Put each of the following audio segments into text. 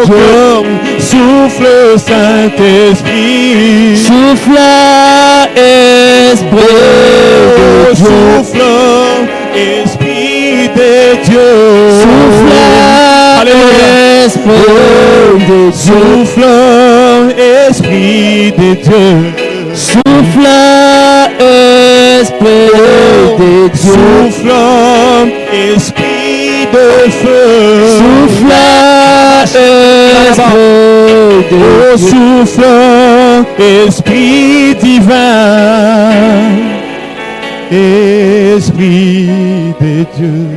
Dieu. Souffle, Saint-Esprit. Souffle, Esprit de Dieu. Souffle, Esprit de Dieu. Souffle, Esprit de Dieu. Souffle, Esprit de Dieu. Souffle, Esprit de Dieu. Souffle, Esprit de feu. Souffle, Esprit de Oh, Dieu. souffle, Esprit divin. Esprit de Dieu.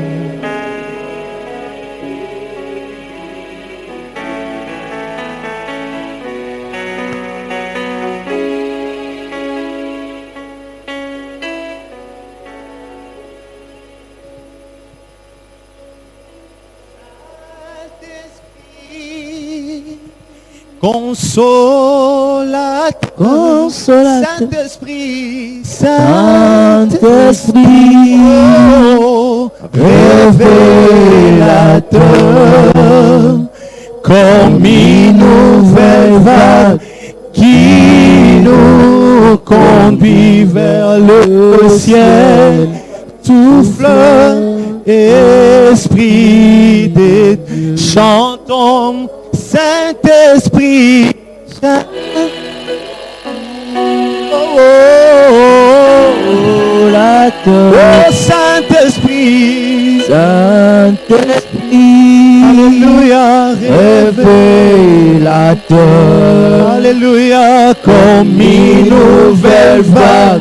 Consolateur, Consolateur, Saint-Esprit, Saint-Esprit, oh, révélateur, comme une nouvelle vague qui nous conduit vers le ciel. Souffle, Esprit de Dieu, chantons Saint-Esprit. Oh, Saint-Esprit, Saint-Esprit, alléluia, révélateur, alléluia, comme une nouvelle vague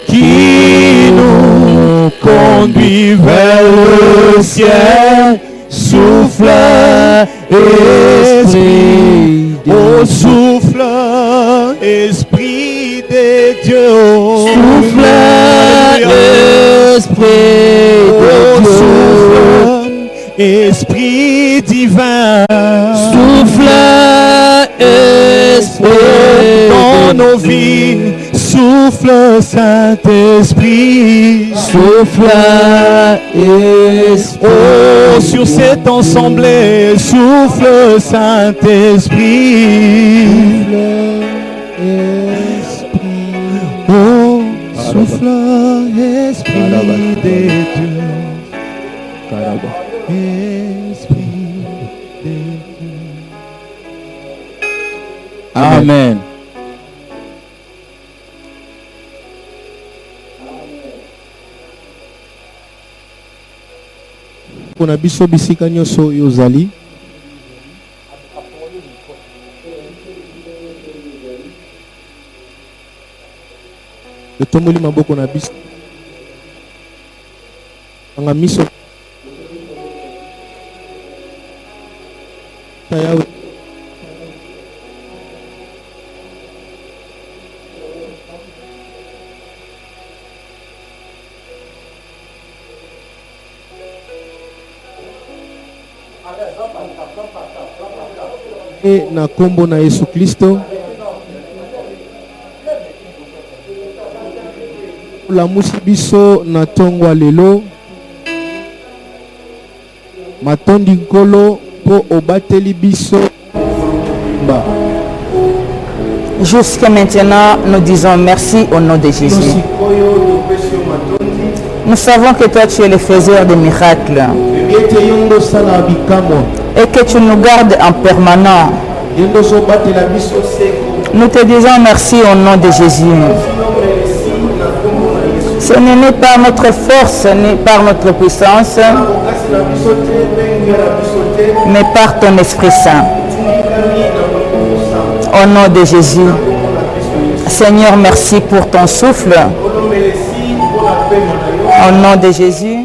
qui nous conduit vers le ciel. Souffle, Esprit, oh souffle, Esprit de Dieu, souffle, Esprit de Dieu, souffle, Esprit divin, souffle, Esprit dans de nos Dieu. vies, souffle, Saint-Esprit, Souffle, Esprit, oh, sur cette assemblée, souffle, Saint-Esprit, oh, souffle, Esprit de Dieu, Esprit de Dieu. Amen. Pona biso bisika nyonso oyo ozali etomboli maboko na biso anga miso na yawe na kombo na Yesu Kristo lamusi biso na tongo lelo matondi nkolo po obateli biso ba. Jusqu'à maintenant, nous disons merci au nom de Jésus. Nous savons que toi, tu es le faiseur des miracles et que tu nous gardes en permanent. Nous te disons merci au nom de Jésus. Ce n'est pas notre force, ni par notre puissance, mais par ton Esprit Saint. Au nom de Jésus. Seigneur, merci pour ton souffle. Au nom de Jésus.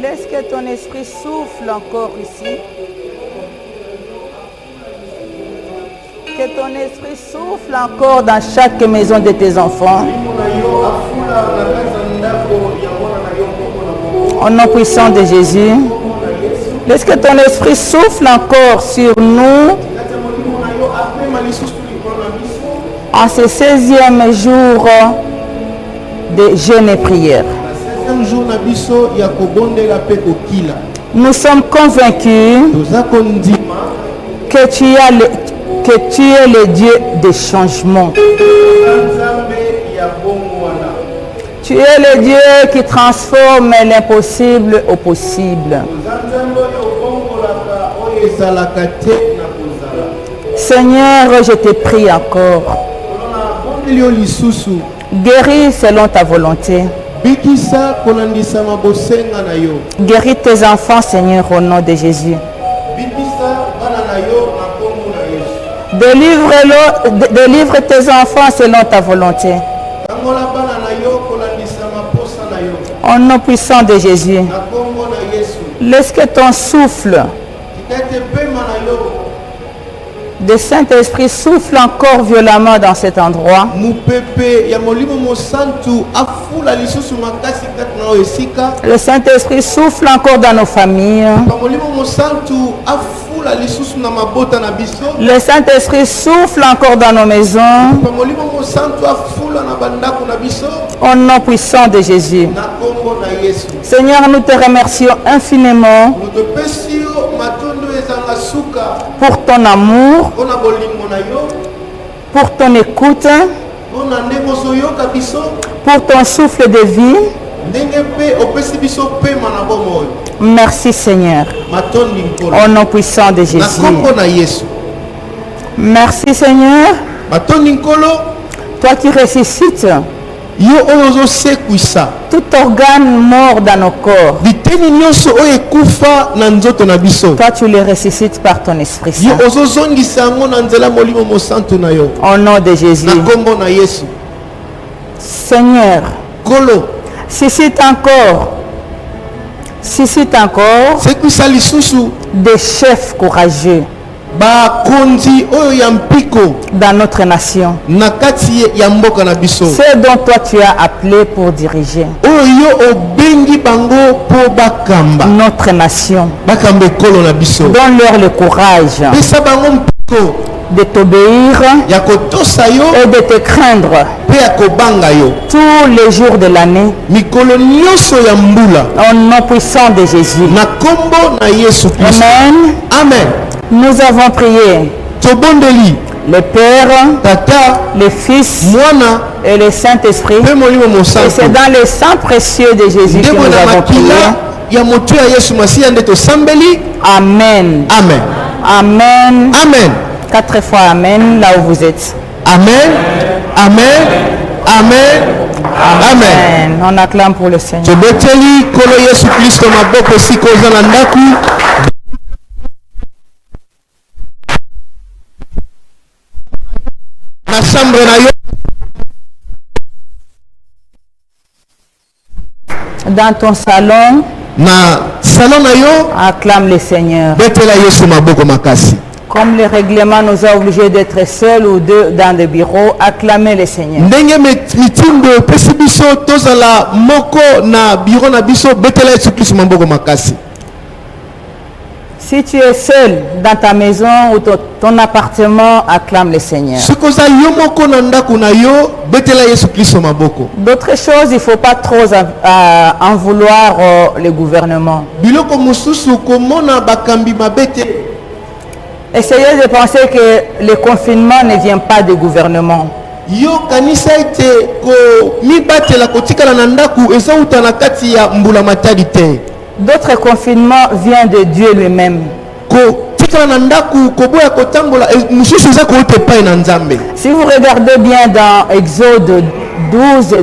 Laisse que ton esprit souffle encore ici. Que ton esprit souffle encore dans chaque maison de tes enfants. Au nom puissant de Jésus. Laisse que ton esprit souffle encore sur nous. En ce 16e jour de jeûne et prière. Nous sommes convaincus que tu es le Dieu des changements. Tu es le Dieu qui transforme l'impossible au possible. Seigneur, je te prie encore. Guéris selon ta volonté. Guéris tes enfants, Seigneur, au nom de Jésus. Délivre tes enfants selon ta volonté. Au nom puissant de Jésus. Laisse que ton souffle de Saint-Esprit souffle encore violemment dans cet endroit. Le Saint-Esprit souffle encore dans nos familles. Le Saint-Esprit souffle encore dans nos maisons. Au nom puissant de Jésus. Seigneur, nous te remercions infiniment pour ton amour, pour ton écoute, pour ton souffle de vie. Merci Seigneur. Au nom puissant de Jésus. Merci Seigneur. Toi qui ressuscites tout organe mort dans nos corps. Toi tu les ressuscites par ton Esprit Saint. Au nom de Jésus. Seigneur, suscite encore des chefs courageux dans notre nation. Ceux dont toi tu as appelé pour diriger notre nation. Donne-leur le courage de t'obéir et de te craindre tous les jours de l'année. Au nom puissant de Jésus. Amen. Amen. Nous avons prié. Le Père, le Fils et le Saint-Esprit. Et c'est dans le sang précieux de Jésus que nous avons prié. Amen. Amen. Amen. Amen. 4 fois Amen, là où vous êtes. Amen. Amen. Amen. Amen. On acclame pour le Seigneur. Dans ton salon, acclame le Seigneur. Comme le règlement nous a obligés d'être seuls ou deux dans le bureau, acclamez le Seigneur. Si tu es seul dans ta maison ou ton appartement, acclame le Seigneur. D'autres choses, il ne faut pas trop en vouloir le gouvernement. Essayez de penser que le confinement ne vient pas du gouvernement. D'autres confinements viennent de Dieu lui-même. Si vous regardez bien dans Exode 12,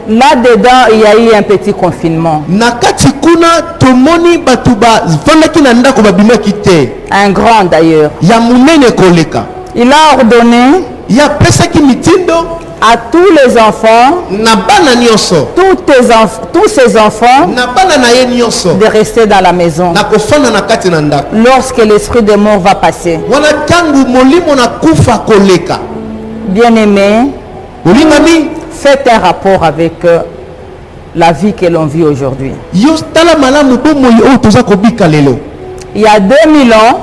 là-dedans, il y a eu un petit confinement. Un grand d'ailleurs. Il a ordonné à tous les enfants, tous ces enfants, de rester dans la maison lorsque l'esprit de mort va passer. Bien-aimés, faites un rapport avec la vie que l'on vit aujourd'hui. Il y a 2000 ans,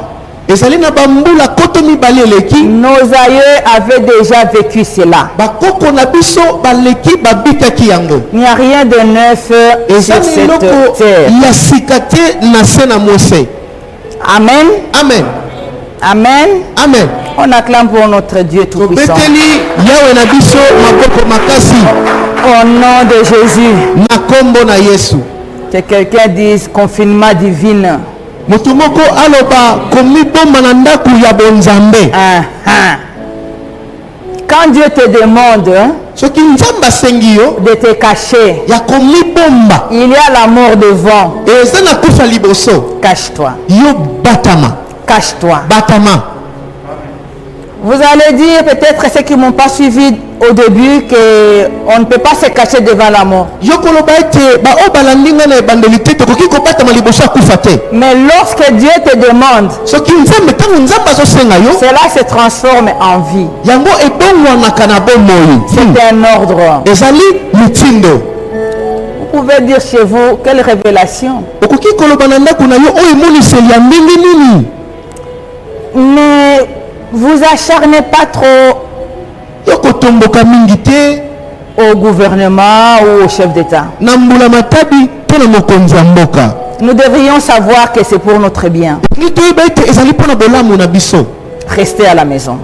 Nos aïeux avaient déjà vécu cela. Il n'y a rien de neuf sur cette terre. Amen. Amen. Amen. Amen. On acclame pour notre Dieu Tout-Puissant. Au nom de Jésus. Que quelqu'un dise confinement divin. Quand Dieu te demande de te cacher, il y a la mort devant. Cache-toi. Cache-toi. Vous allez dire peut-être ceux qui ne m'ont pas suivi au début qu'on ne peut pas se cacher devant la mort. Mais lorsque Dieu te demande, cela se transforme en vie. C'est un ordre. Vous pouvez dire chez vous, quelle révélation. Mais vous acharnez pas trop au gouvernement ou au chef d'État. Nous devrions savoir que c'est pour notre bien. Restez à la maison.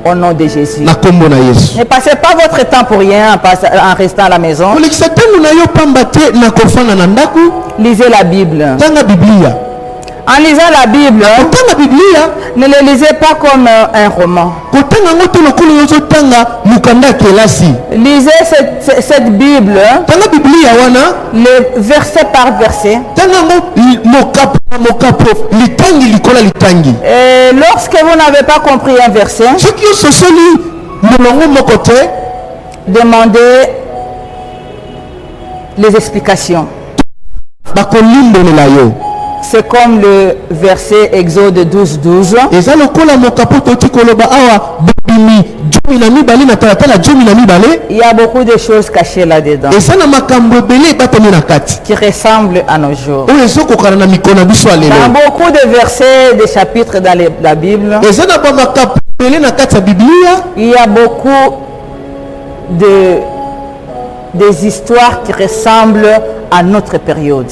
Au nom de Jésus. Ne passez pas votre temps pour rien en restant à la maison. Lisez la Bible. En lisant la Bible, ne le lisez pas comme un roman. Lisez cette Bible, le verset par verset. Et lorsque vous n'avez pas compris un verset, demandez les explications. C'est comme le verset Exode 12:12. Il y a beaucoup de choses cachées là-dedans qui ressemblent à nos jours. Dans beaucoup de versets, des chapitres dans la Bible, il y a beaucoup des histoires qui ressemblent à notre période.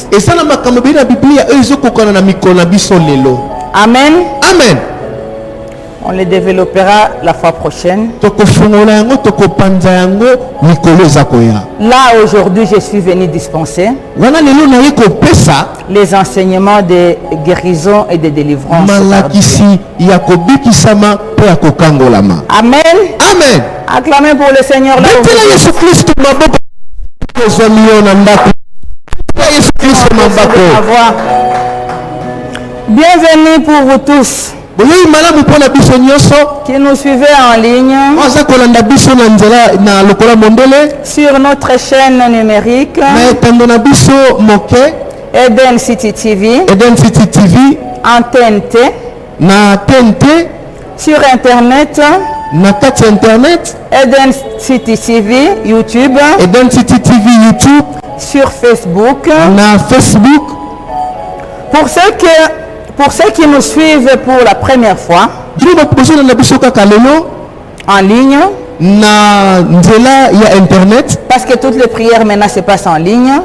Amen. Amen. On les développera la fois prochaine. Là, aujourd'hui, je suis venu dispenser les enseignements de guérison et de délivrance. Amen. Amen. Acclamez pour le Seigneur. Là bienvenue pour vous tous qui nous suivez en ligne sur notre chaîne numérique Eden City TV, Antenne T, sur internet Eden City TV YouTube, sur Facebook. Pour ceux qui nous suivent pour la première fois en ligne, parce que toutes les prières maintenant se passent en ligne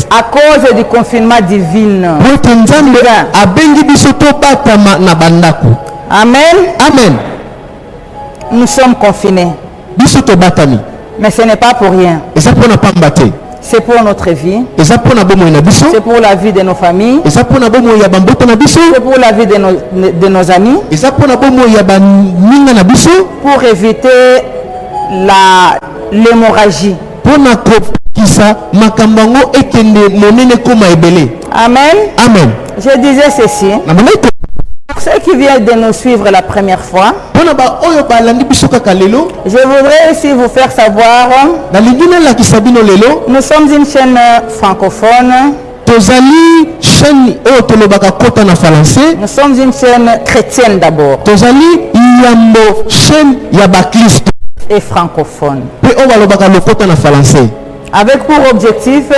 à cause du confinement divin. Amen. Amen. Nous sommes confinés, mais ce n'est pas pour rien. C'est pour notre vie. C'est pour la vie de nos familles. C'est pour la vie de nos amis. Pour éviter l'hémorragie. Amen. Amen. Je disais ceci. Pour ceux qui viennent de nous suivre la première fois, je voudrais aussi vous faire savoir, nous sommes une chaîne francophone. Nous sommes une chaîne chrétienne d'abord et francophone, avec pour objectif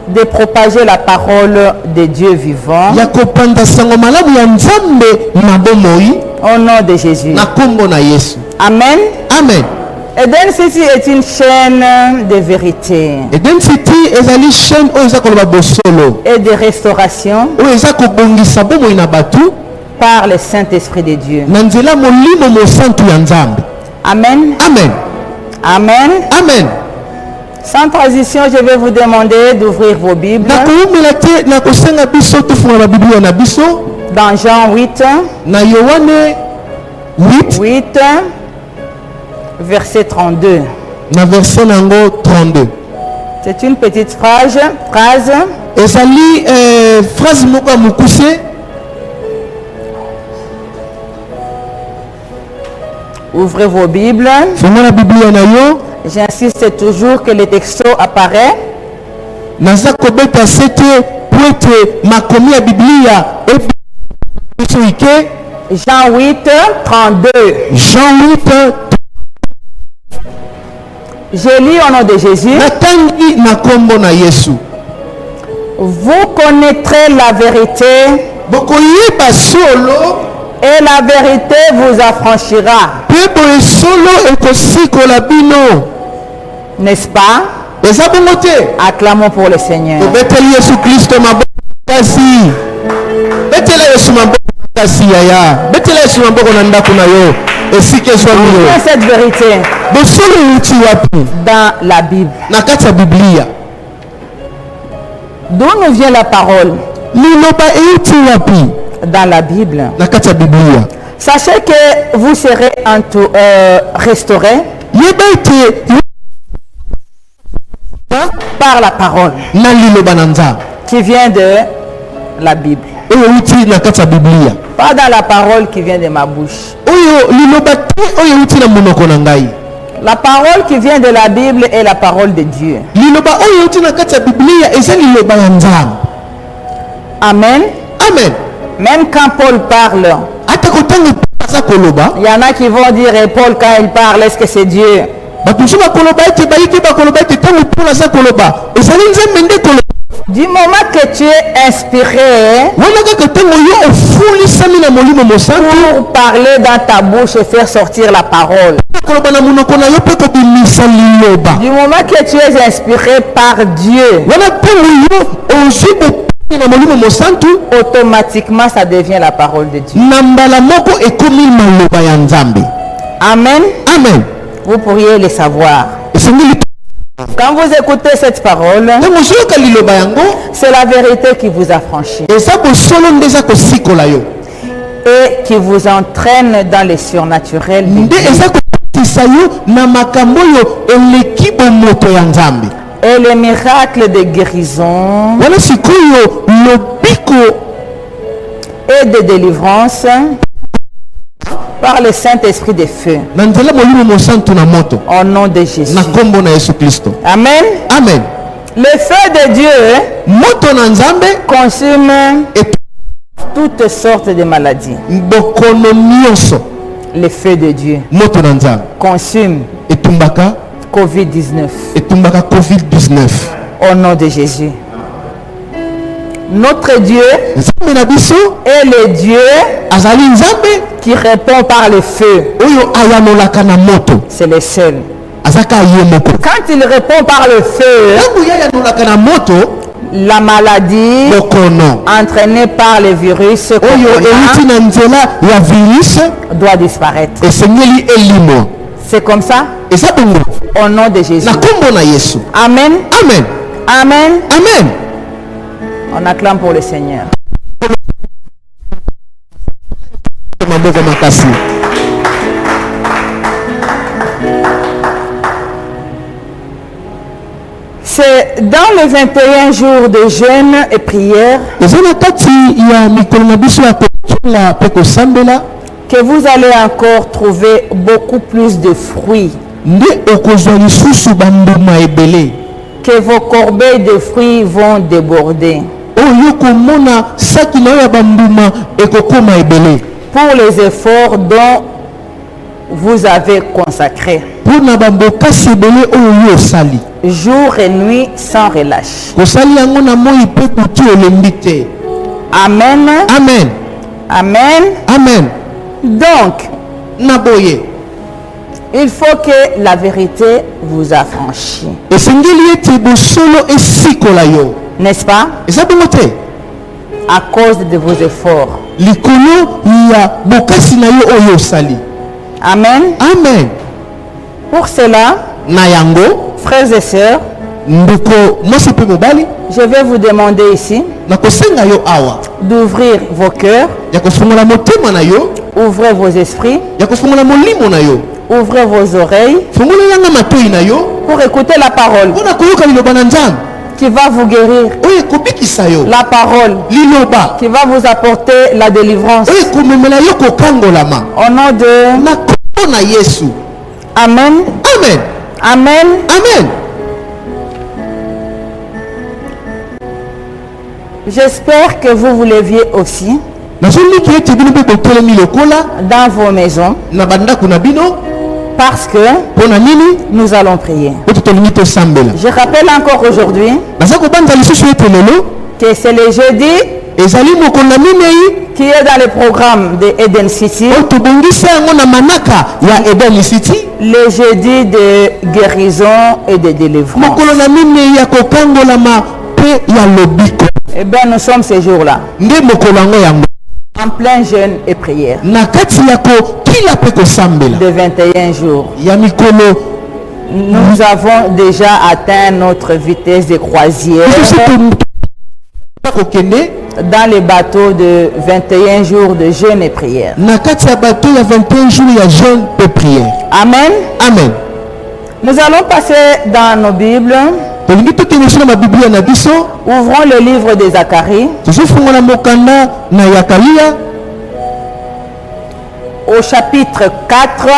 de propager la parole de Dieu vivant. Au nom de Jésus. Amen. Amen. Eden City est une chaîne de vérité Eden City est une chaîne et de restauration par le Saint-Esprit de Dieu. Amen. Amen. Amen. Amen. Sans transition, je vais vous demander d'ouvrir vos Bibles dans Jean 8, 8 verset 32. C'est une petite phrase. Ouvrez vos Bibles. J'insiste toujours que le texto apparaît. Jean 8, 32. Jean 8. Je lis au nom de Jésus. Vous connaîtrez la vérité et la vérité vous affranchira. N'est-ce pas? Acclamons pour le Seigneur. Cette vérité dans la Bible. D'où nous vient la parole? Dans la Bible. Sachez que vous serez restaurés par la parole qui vient de la Bible. Pas dans la parole qui vient de ma bouche. La parole qui vient de la Bible est la parole de Dieu. Amen. Amen. Même quand Paul parle, il y en a qui vont dire, Paul quand il parle, est-ce que c'est Dieu? Du moment que tu es inspiré pour parler dans ta bouche et faire sortir la parole, du moment que tu es inspiré par Dieu, automatiquement ça devient la parole de Dieu. Amen. Amen. Vous pourriez le savoir. Quand vous écoutez cette parole, c'est la vérité qui vous affranchit et qui vous entraîne dans les surnaturels et les miracles de guérison et de délivrance par le Saint-Esprit de feu. Au nom de Jésus. Amen. Amen. Le feu de Dieu consume toutes sortes de maladies. Le feu de Dieu consume COVID-19. Au nom de Jésus. Notre Dieu est le Dieu qui répond par le feu. C'est le seul. Quand il répond par le feu, la maladie entraînée par le virus doit disparaître. C'est comme ça? Au nom de Jésus. Amen. Amen. Amen. Amen. On acclame pour le Seigneur. C'est dans les 21 jours de jeûne et prière que vous allez encore trouver beaucoup plus de fruits. Que vos corbeilles de fruits vont déborder. Pour les efforts dont vous avez consacré. jour et nuit sans relâche. Amen. Amen. Amen. Amen. Donc, Naboye. Il faut que la vérité vous affranchisse. N'est-ce pas? À cause de vos efforts. Amen. Amen. Pour cela, frères et sœurs, je vais vous demander ici d'ouvrir vos cœurs, ouvrez vos esprits, ouvrez vos oreilles pour écouter la parole qui va vous guérir, la parole qui va vous apporter la délivrance. Au nom de Amen. Amen. Amen. Amen. J'espère que vous vous leviez aussi dans vos maisons parce que nous allons prier. Je rappelle encore aujourd'hui que c'est le jeudi qui est dans le programme de Eden City, le jeudi de guérison et de délivrance. Eh bien, nous sommes ces jours-là en plein jeûne et prière de 21 jours. Nous avons déjà atteint notre vitesse de croisière dans les bateaux de 21 jours de jeûne et prière. Amen. Amen. Nous allons passer dans nos Bibles. Ouvrons le livre de Zacharie au chapitre 4,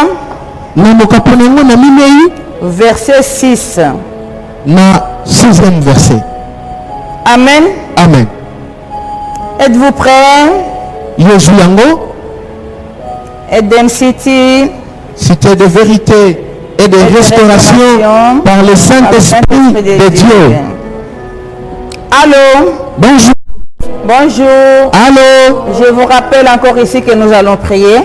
verset 6. Amen. Amen. Êtes-vous prêts? Eden City, cité de vérité et de restauration par le Saint-Esprit de Dieu. Allô? Bonjour. Bonjour. Allô? Je vous rappelle encore ici que nous allons prier.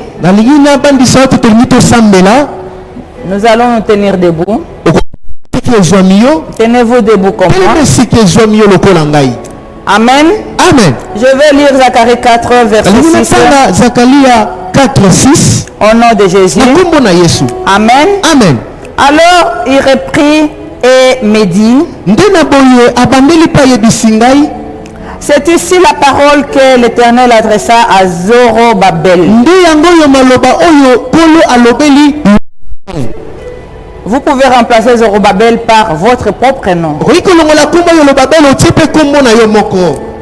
Nous allons nous tenir debout. Tenez-vous debout comme moi. Amen. Amen. Je vais lire Zacharie 4, verset 6. Zacharie 4, 6. Au nom de Jésus. Amen. Amen. Alors il reprit et me dit, c'est ici la parole que l'Éternel adressa à Zorobabel. Vous pouvez remplacer Zorobabel par votre propre nom.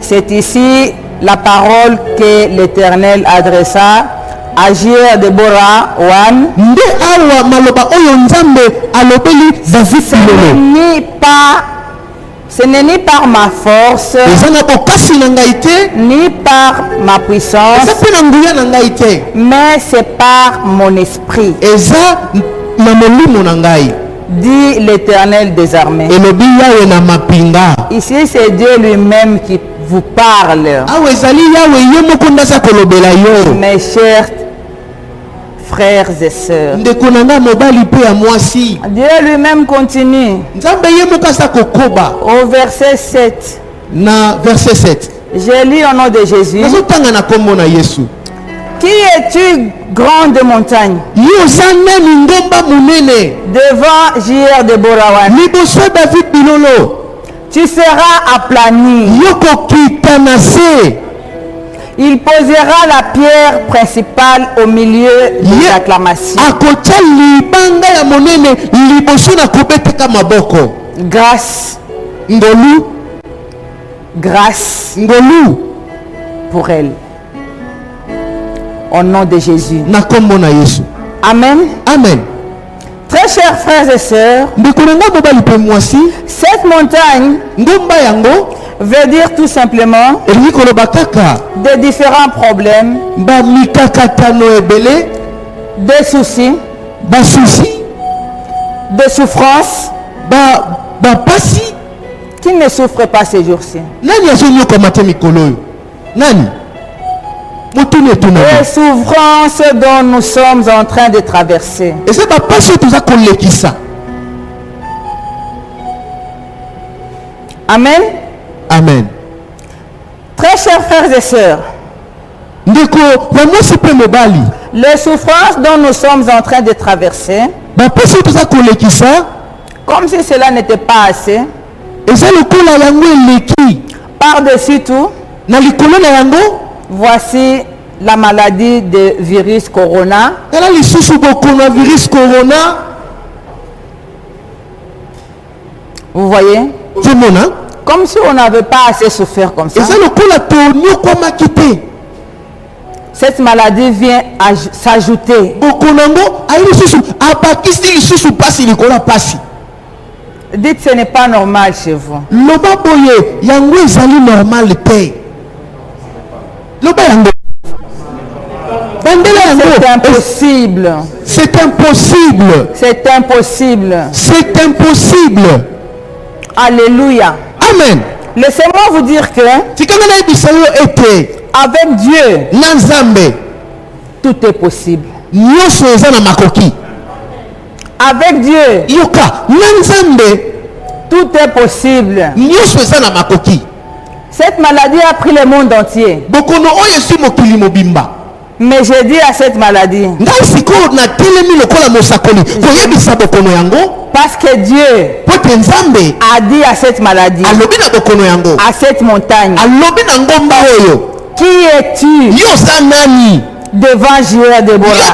C'est ici la parole que l'Éternel adressa à Agir Deborah One. Ce n'est ni par ma force, ni par ma puissance, mais c'est par mon esprit, dit l'Éternel des armées. Ici, c'est Dieu lui-même qui vous parle. Mes chers frères et sœurs, Dieu lui-même continue au verset 7. J'ai lu au nom de Jésus. Qui es-tu, grande montagne? Devant J.R. de Borawan, tu seras aplani. Il posera la pierre principale au milieu de l'acclamation. Grâce. Grâce. Pour elle. Au nom de Jésus. Amen. Amen. Très chers frères et sœurs, cette montagne veut dire tout simplement des différents problèmes, des soucis, des souffrances, Qui ne souffre pas ces jours-ci? Les souffrances dont nous sommes en train de traverser. Amen. Amen. Très chers frères et sœurs, les souffrances dont nous sommes en train de traverser, comme si cela n'était pas assez, par-dessus tout, voici la maladie de virus corona. Vous voyez? Comme si on n'avait pas assez souffert comme ça. Cette maladie vient s'ajouter. Dites, ce n'est pas normal chez vous. C'est impossible. C'est impossible. C'est impossible. C'est impossible. Alléluia. Amen. Laissez-moi vous dire que avec Dieu, tout est possible. Avec Dieu, tout est possible. Cette maladie a pris le monde entier. Mais j'ai dit à cette maladie, parce que Dieu a dit à cette maladie, à cette montagne, qui es-tu devant J.R. Déborah?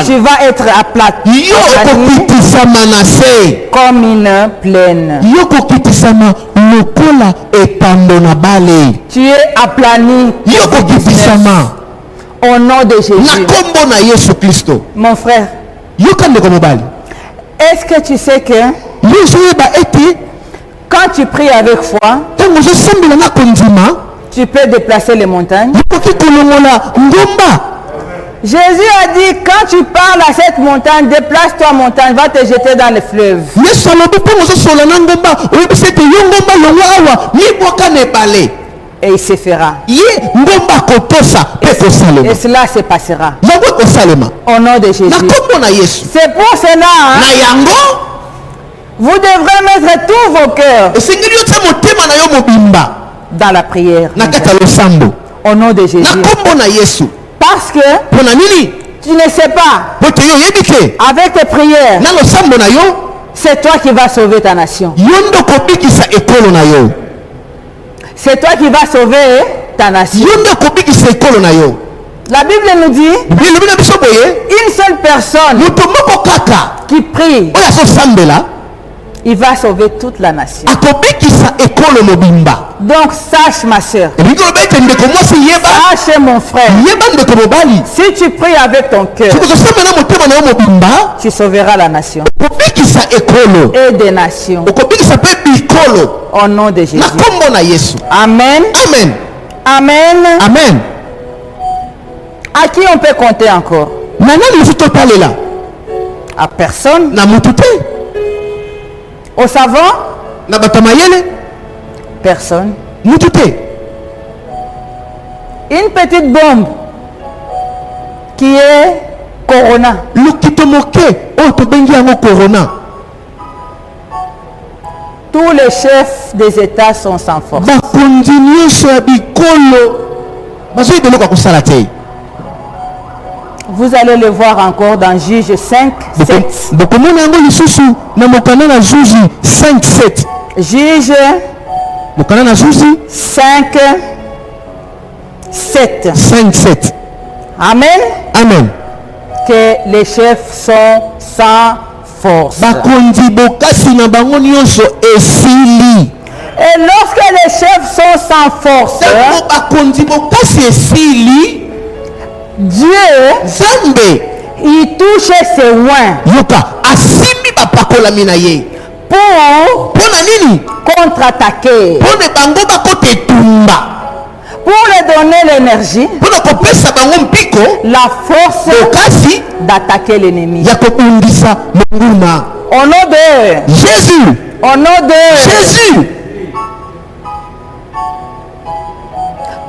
Tu vas être aplati comme une plaine. Tu es aplani au nom de Jésus. Mon frère, est-ce que tu sais que quand tu pries avec foi, tu peux déplacer les montagnes? Jésus a dit, quand tu parles à cette montagne, déplace-toi montagne, va te jeter dans le fleuve. Et il se fera. Et cela se passera. Au nom de Jésus. C'est pour cela, vous devrez mettre tous vos cœurs dans la prière. Au nom de Jésus. Parce que tu ne sais pas, avec tes prières, c'est toi qui vas sauver ta nation. C'est toi qui vas sauver ta nation. La Bible nous dit, une seule personne qui prie, il va sauver toute la nation. Donc sache ma soeur, sache mon frère, si tu pries avec ton cœur, tu sauveras la nation et des nations. Au nom de Jésus. Amen. Amen. Amen. Amen. À qui on peut compter encore? À personne. Au savant? Personne. Une petite bombe qui est Corona. Tous les chefs des États sont sans force. Vous allez le voir encore dans Juge 5, 7. Juge 5, 7. 5-7. Amen. Amen. Que les chefs sont sans force. Et lorsque les chefs sont sans force, Dieu, il touche ses oins pour contre-attaquer, Pour leur donner l'énergie, la force d'attaquer l'ennemi. Au nom de Jésus. Au nom de Jésus.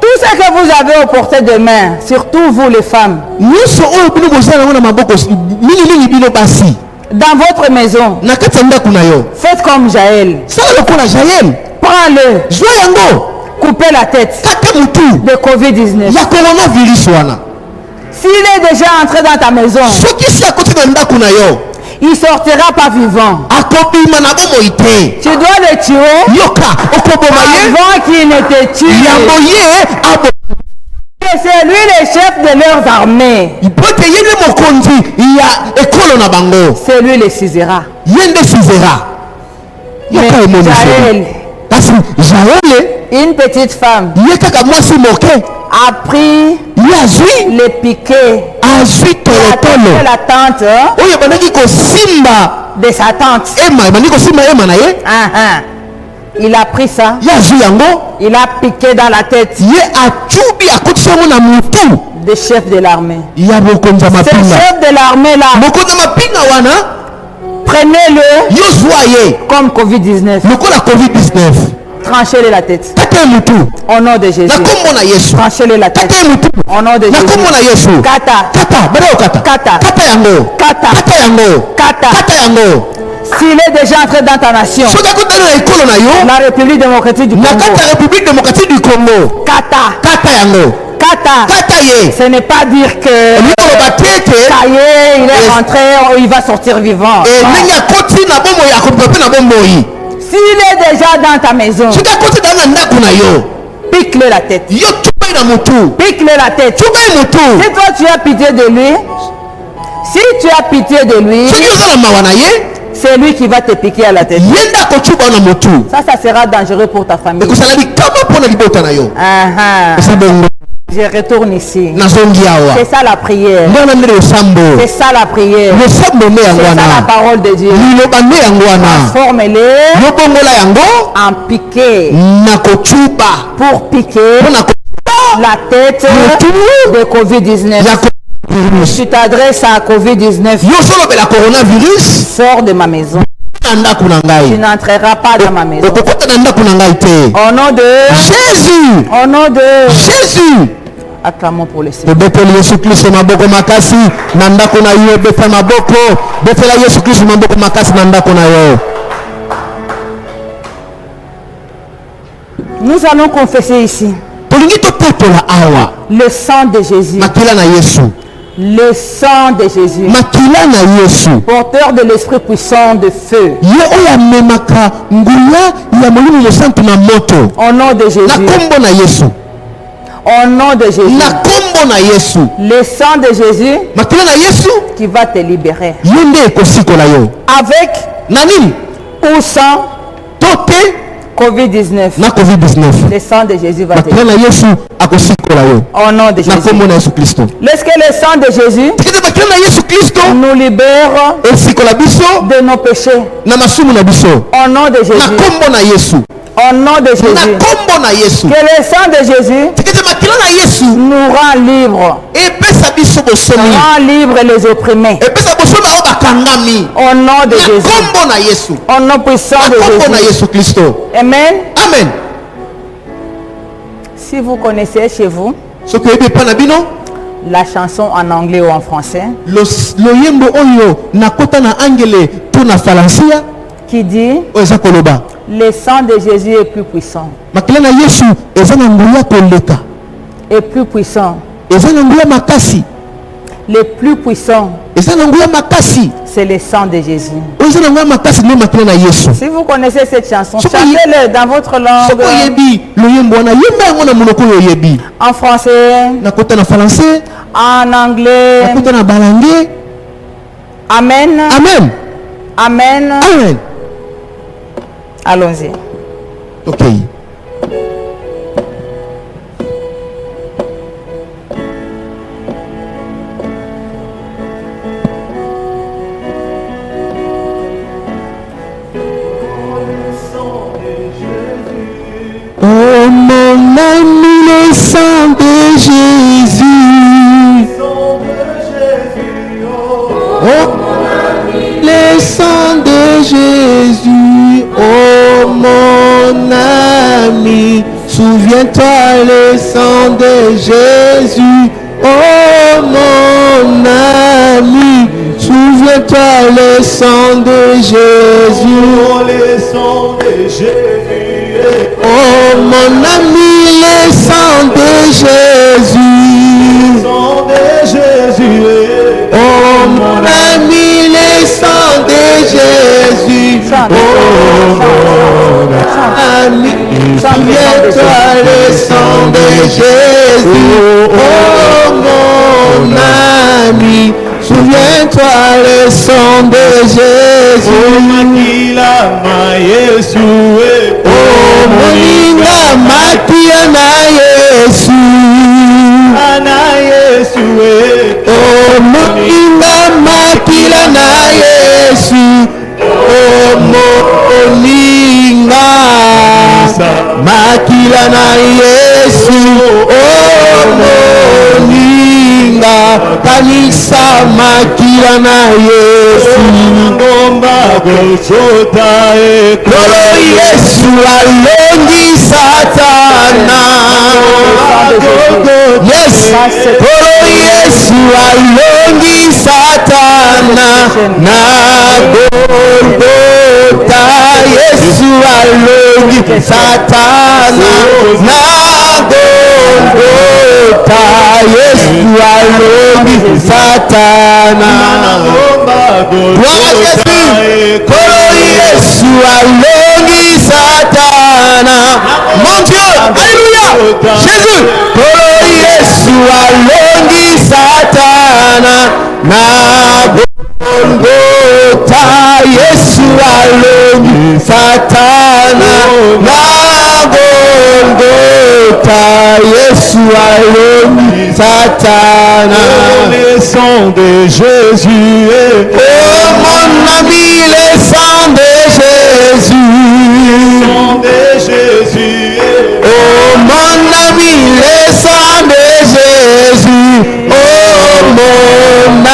Tout ce que vous avez aux portées de main, surtout vous les femmes, dans votre maison, faites comme Jaël. Prends-le. Coupez la tête de Covid-19. S'il est déjà entré dans ta maison, il ne sortira pas vivant. Tu dois le tuer avant qu'il ne te tue. C'est lui le chef de leurs armées. C'est lui le Sisera. Jaël, une petite femme, a pris les piquets de la tante de sa tante. Il a pris ça, il a piqué dans la tête des chefs de l'armée. Ce chef de l'armée là, prenez-le comme Covid-19. Tranchez-le la tête. Au nom de Jésus. Tranchez-le la tête. Au nom de Jésus. Kata. S'il est déjà entré dans ta nation, la République démocratique du Congo, Kata. Ce n'est pas dire que Kaye, il est rentré, il va sortir vivant. S'il est déjà dans ta maison, pique-le la tête. Pique-le la tête. Si toi tu as pitié de lui, c'est lui qui va te piquer à la tête. Ça sera dangereux pour ta famille. Je retourne ici. C'est ça la prière. C'est ça la prière. C'est ça la parole de Dieu. Transforme-les en piqué. Pour piquer la tête de Covid-19. Tu t'adresses à Covid-19. Sors de ma maison. Tu n'entreras pas dans ma maison. Au nom de Jésus. Au nom de Jésus. Acclamons pour le Seigneur. Nous allons confesser ici le sang de Jésus. Le sang de Jésus, porteur de l'esprit puissant de feu. Au nom de Jésus. Au nom de Jésus. Le sang de Jésus qui va te libérer. Avec ou sans Covid-19. Le sang de Jésus va te libérer. Au nom de Jésus. Lorsque le sang de Jésus nous libère de nos péchés. Au nom de Jésus. Au nom de Jésus. Que le sang de Jésus nous rend libres. Rend libres les opprimés. Au nom de Jésus. Au nom puissant de Jésus. Amen. Amen. Si vous connaissez chez vous la chanson en anglais ou en français qui dit le sang de Jésus est plus puissant. Et plus puissant. Le plus puissant, c'est le sang de Jésus. Si vous connaissez cette chanson, chantez-le dans votre langue. En français, en anglais. Amen. Amen. Amen. Amen. Allons-y. Ok. Oh mon ami, le Jésus, oh mon ami, souviens-toi le sang de Jésus, oh mon ami, souviens-toi le sang de Jésus, Oh, le sang de Jésus. oh mon ami, le sang de Jésus, Le sang de Jésus. oh mon ami, le sang de Jésus, oh mon ami, souviens-toi le sang de Jésus, oh mon ami, souviens-toi le sang de Jésus, Makila ma Yesu. oh moninga makia na Yesu, Ana Yesu. oh moninga makila na Yesu, oh moninga makila na Yesu, oh moninga kanisa makila na Yesu, Ngomba gochota kolo Yesu alongi satana, yes, kolo Yesu alongi satana na Golgotha, Yesu alongi satana na Golgotha, Yesu alongi satana. Gloire à Jésus, kolo Yesu alongi satana, mon Dieu, alléluia, Jésus, kolo Yesu alongi satana na Golgotha, Yesu alongi satana na Golgotha, Yesu alongi satana. Le sang de Jésus. Oh mon ami, le sang de Jésus. Le sang de Jésus. Oh mon ami, le sang de Jésus. Oh mon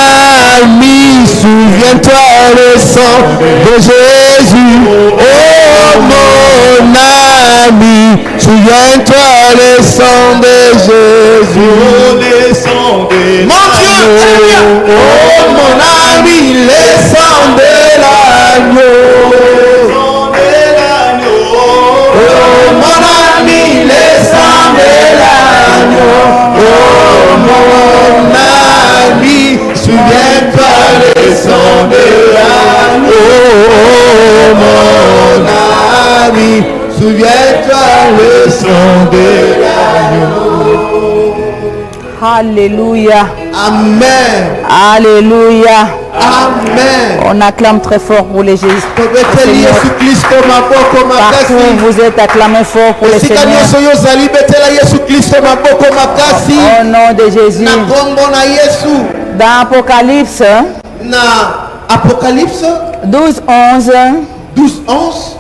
ami, souviens-toi le sang de Jésus. Oh mon ami, souviens-toi le sang de Jésus. Oh, le sang de Mon Dieu, alléluia. Oh mon ami, le sang de l'agneau. Oh mon ami, le sang de l'agneau. Oh mon ami, souviens-toi le sang de l'agneau. Oh mon ami, souviens-toi le sang de l'agneau. Alléluia. Amen. Alléluia. Amen. On acclame très fort pour les Jésus. Beteli Yesu Kristo maboko Partout makasi. vous êtes acclamés fort pour le Esika Seigneur. nyonso yozali betela Yesu Kristo maboko makasi. Au nom de Jésus. Na kombo na Yesu. Dans Apocalypse Na Apocalypse 12:11, 12:11.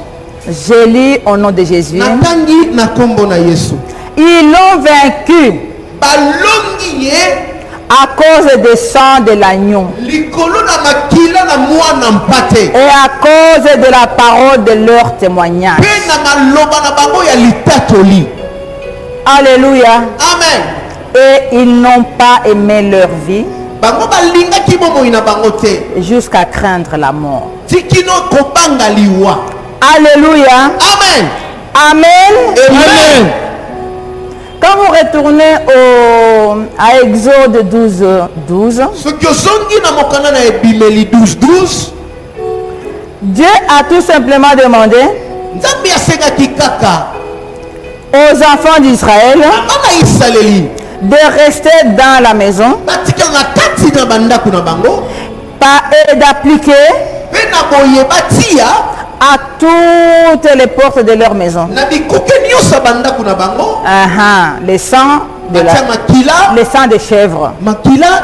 je lis au nom de Jésus. Natangi na kombo na Yesu. Ils l'ont vaincu Balongi ye à cause du sang de l'agneau likolo na makila na mwana mpate. et à cause de la parole de leur témoignage. Pe na maloba na bango ya litatoli. Alléluia. Amen. Et ils n'ont pas aimé leur vie Bango balingaki bomoi na bango te. jusqu'à craindre la mort. Tikino kobanga liwa. Alléluia. Amen. Amen. Amen. Quand vous retournez à Exode 12:12, Soki ozongi na mokanda na Ebimeli 12:12, Dieu a tout simplement demandé Nzambe asengaki kaka aux enfants d'Israël bana Israeli de rester dans la maison batikala na kati na bandako na bango et d'appliquer mpe na boye batia à toutes les portes de leur maison na bikuke nyonso ya bandako na bango le sang de batia makila le sang des chèvres. makila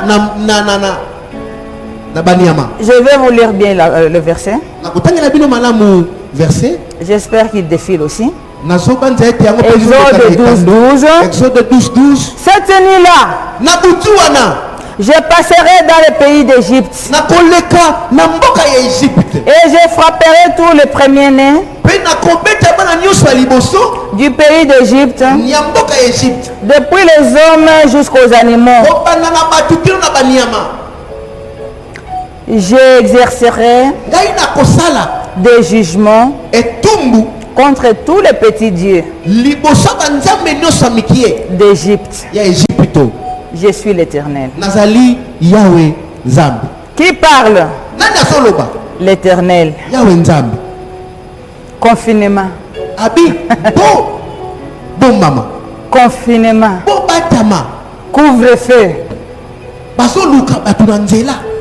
na banyama. Je vais vous lire bien le verset. Nakotangela bino malamu verset. J'espère qu'il défile aussi. Nazobanza ete yango Exode 12:12. Exode 12:12. Cette nuit-là, na butu wana Je passerai dans le pays d'Égypte. Et je frapperai tous les premiers-nés du pays d'Égypte, depuis les hommes jusqu'aux animaux. J'exercerai des jugements contre tous les petits dieux d'Égypte. Je suis l'Éternel. Qui parle? L'Éternel. Confinement. Confinement. Couvre-feu.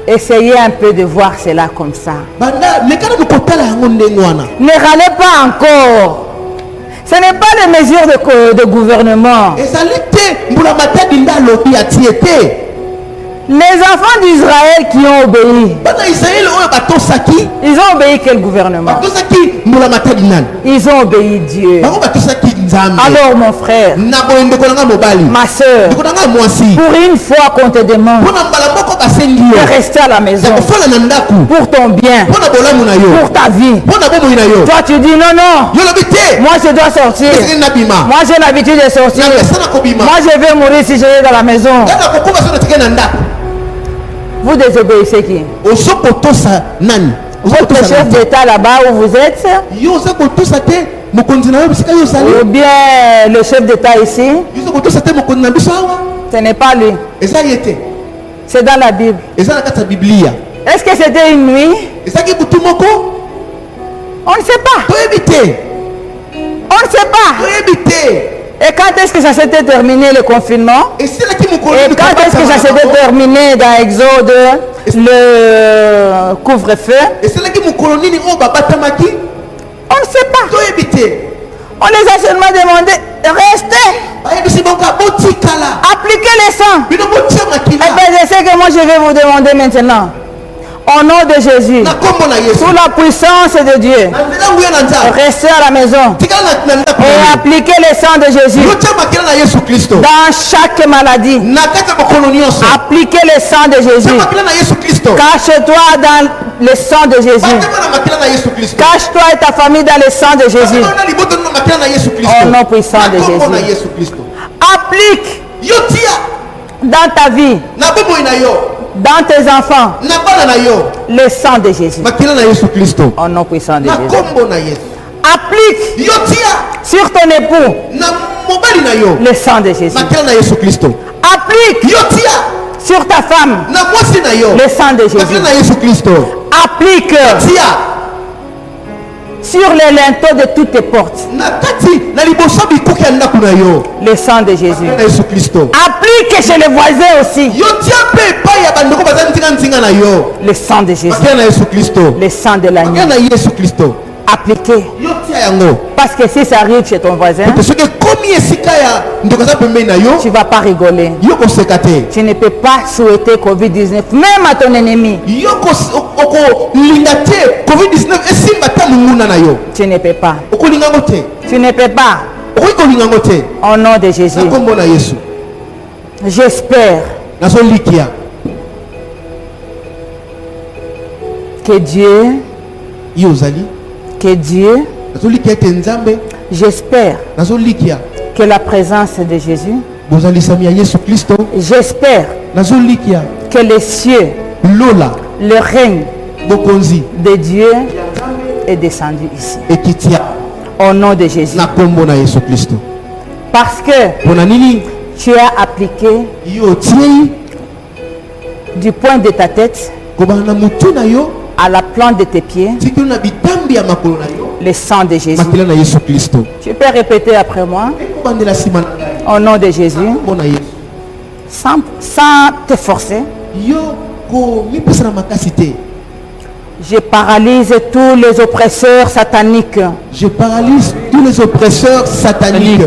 Essayez un peu de voir cela comme ça. Ne râlez pas encore. Ce n'est pas les mesures de gouvernement. Les enfants d'Israël qui ont obéi. Ils ont obéi quel gouvernement? Ils ont obéi Dieu. Alors mon frère, ma soeur, pour une fois qu'on te demande de rester à la maison pour ton bien, pour ta vie, toi tu dis non, non, moi je dois sortir, moi j'ai l'habitude de sortir, moi je vais mourir si je vais dans la maison. Vous désobéissez qui? Votre chef d'État là-bas où vous êtes? Ou bien le chef d'État ici? Ce n'est pas lui. C'est dans la Bible. Est-ce que c'était une nuit? On ne sait pas. On ne sait pas. Et quand est-ce que ça s'était terminé le confinement? Et quand est-ce que ça s'était terminé dans Exode, le couvre-feu? On ne sait pas. On les a seulement demandé de rester. Appliquez les sangs. Et bien je sais que moi je vais vous demander maintenant. Au nom de Jésus, sous la puissance de Dieu, restez à la maison et appliquez le sang de Jésus dans chaque maladie. Appliquez le sang de Jésus. Cache-toi dans le sang de Jésus. Cache-toi et ta famille dans le sang de Jésus. Au nom puissant de Jésus. Applique dans ta vie, dans tes enfants, le sang de Jésus. Au nom puissant de Jésus. Applique sur ton époux le sang de Jésus. Applique sur ta femme le sang de Jésus. Applique sur les linteaux de toutes tes portes le sang de Jésus. Applique chez les voisins aussi le sang de Jésus. Le sang de l'agneau. Appliquez. Parce que si ça arrive chez ton voisin, tu ne vas pas rigoler. Tu ne peux pas souhaiter Covid-19 même à ton ennemi. Tu ne peux pas. Tu ne peux pas. Au nom de Jésus. J'espère que Dieu, j'espère que la présence de Jésus, j'espère que les cieux, le règne de Dieu est descendu ici. Au nom de Jésus. Parce que tu as appliqué du point de ta tête à la plante de tes pieds le sang de Jésus. Tu peux répéter après moi. Au nom de Jésus. Sans te forcer. Je paralyse tous les oppresseurs sataniques. Je paralyse tous les oppresseurs sataniques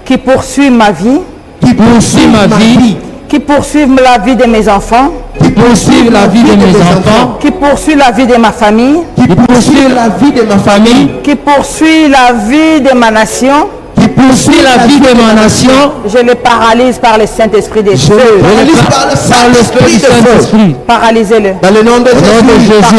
qui poursuivent ma vie. Qui poursuivent ma vie. Qui poursuivent la vie de mes enfants. Qui poursuivent la vie de mes enfants. Qui poursuivent la vie de ma famille. Qui poursuivent la vie de ma famille. Qui poursuivent la vie de ma nation. Qui poursuit la vie de ma nation, je les paralyse par le Saint-Esprit des feux. Par le Saint-Esprit de feu. Paralysez-le. Dans le nom de Jésus.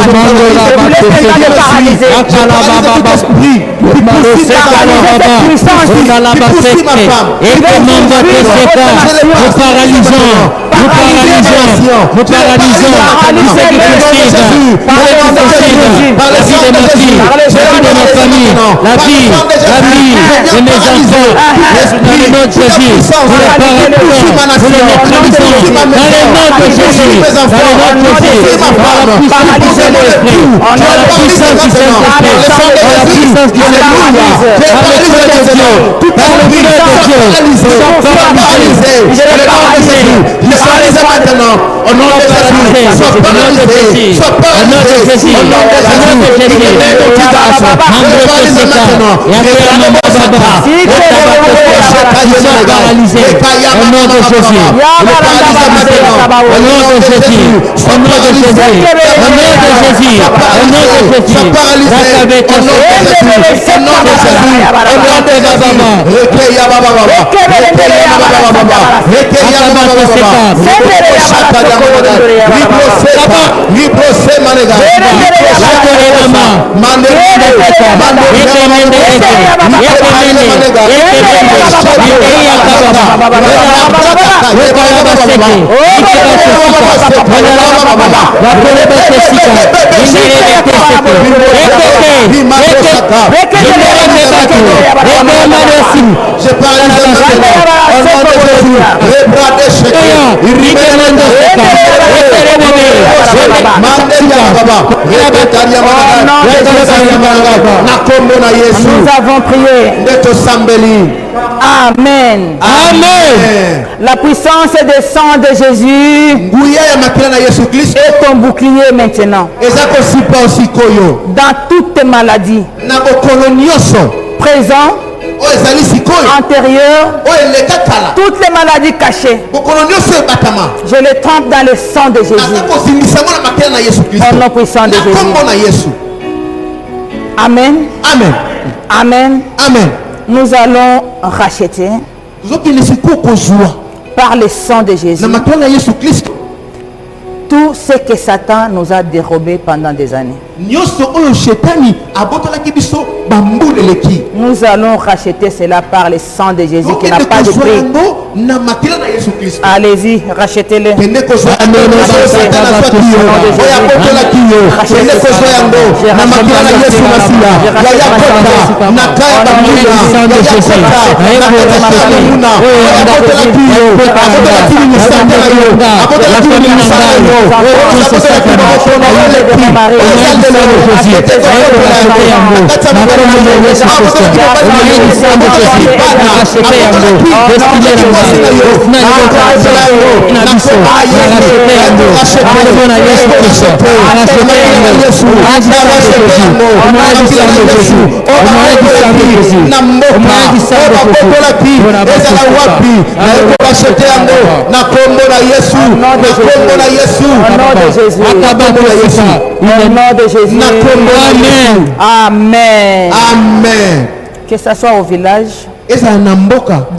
Nous avons prié. Amen. Amen. La puissance des sangs de Jésus est ton bouclier maintenant. Dans toutes tes maladies, présent, antérieur, toutes les maladies cachées, je les trempe dans le sang de Jésus. Au nom puissant de Jésus. Amen. Amen. Amen. Amen. Nous allons racheter par le sang de Jésus tout ce que Satan nous a dérobé pendant des années. Nous allons racheter cela par le sang de Jésus qui n'a pas de prix. Allez-y, rachetez-le. Amen. Amen. Que ce soit au village,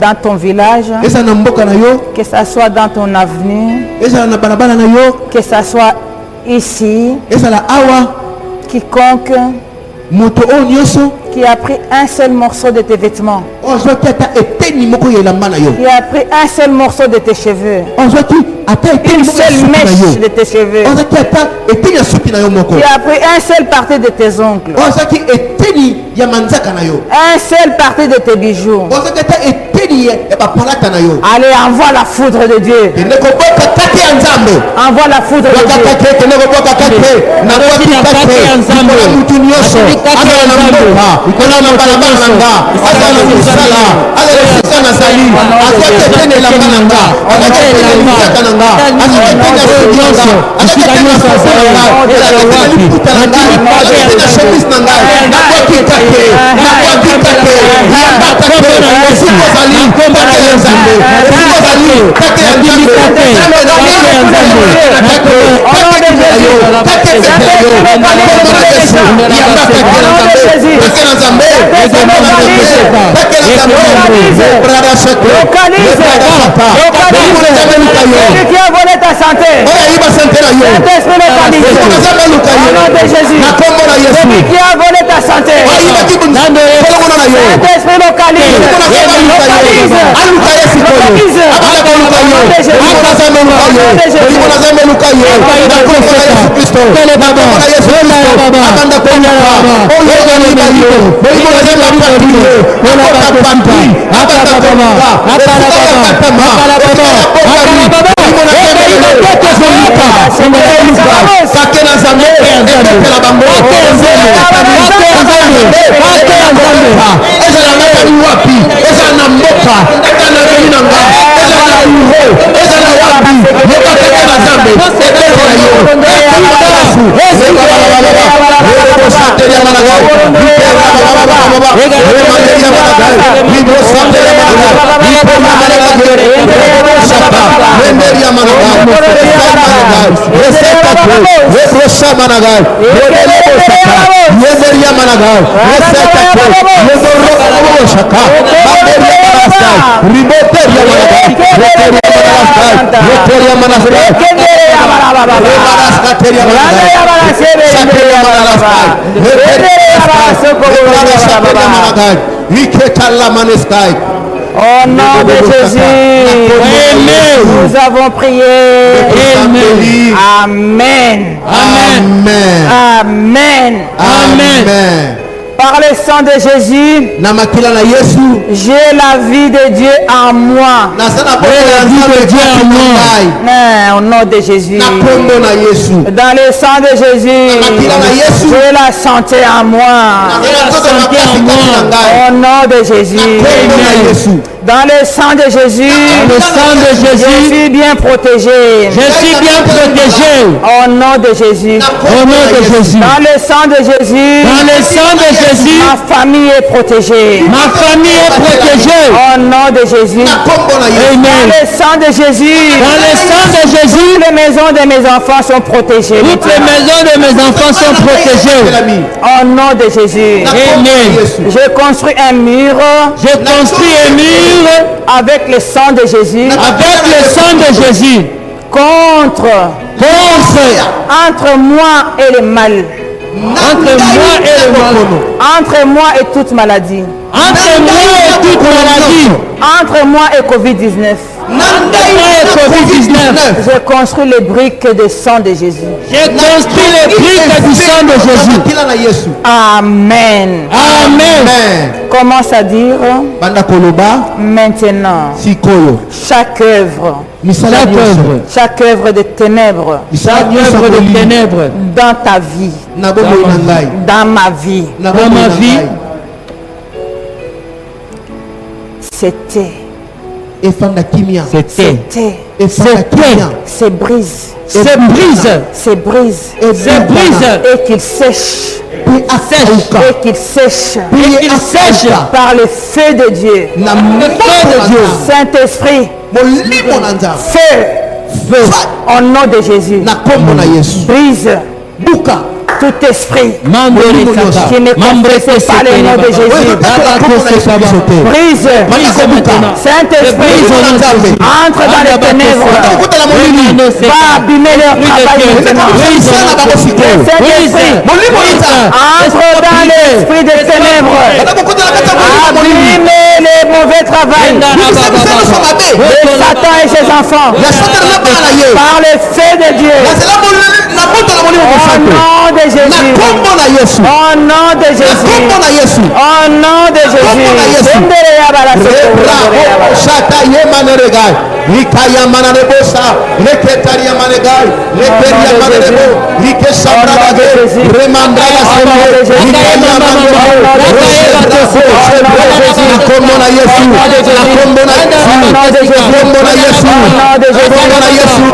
dans ton village, que ce soit dans ton avenue, que ce soit ici, quiconque qui a pris un seul morceau de tes vêtements, qui a pris un seul morceau de tes cheveux, une seule mèche de tes cheveux, qui a pris un seul partie de tes ongles, un seul partie de tes bijoux. Allez, envoie la foudre de Dieu. Envoie la foudre de qui a volé ta santé. Saint-Esprit localise. Au nom de Jésus. Celui qui a volé ta santé. Saint-Esprit localise. Au nom de Jésus, nous avons prié. Amen. Amen. Amen. Amen. Par le sang de Jésus, j'ai la vie de Dieu en moi. Au nom de Jésus. Dans le sang de Jésus, j'ai la santé en moi. Au nom de Jésus. Dans le sang de Jésus, je suis bien protégé. Je suis bien protégé. Au nom de Jésus. Au nom de Jésus. Dans le sang de Jésus. Dans le sang de Jésus. Ma famille est protégée. Ma famille est protégée. Au nom de Jésus. Amen. Dans le sang de Jésus. Dans le sang de Jésus. Toutes les maisons de mes enfants sont protégées. Toutes les maisons de mes enfants sont protégées. Au nom de Jésus. Amen. Je construis un mur. Je construis un mur. Avec le sang de Jésus. Avec le sang de Jésus. Contre entre moi et le mal. Entre moi et le mal. Entre moi et toute maladie. Entre moi et toute maladie. Entre moi et Covid-19. Je construis les briques de sang de Jésus. Je construis les briques du sang de Jésus. Amen. Amen. Commence à dire maintenant. Chaque œuvre. Chaque œuvre de ténèbres. Chaque œuvre de ténèbres. Dans ta vie. Dans ma vie. Dans ma vie. C'était. C'est brise. C'est brise. C'est brise. C'est brise. Et qu'il sèche. Et qu'il sèche. Et qu'il sèche. Par le feu de Dieu. Saint-Esprit. Feu. Au nom de Jésus. Brise. Tout esprit qui ne confesse pas le nom de Jésus. Brise. Saint-Esprit entre dans les ténèbres. Va abîmer leur travail maintenant. Saint-Esprit entre dans l'esprit des ténèbres. Abîme les mauvais travail de Satan et ses enfants. Par le feu de Dieu. Au nom de Jésus. Au nom de Jésus. Au nom de Jésus. Likaya manarebosa, leketaria manegai, lekeria manerebo, likesabra bage, remandala semo, likaya manebo, akombona Yesu, akombona Yesu, akombona Yesu, akombona Yesu,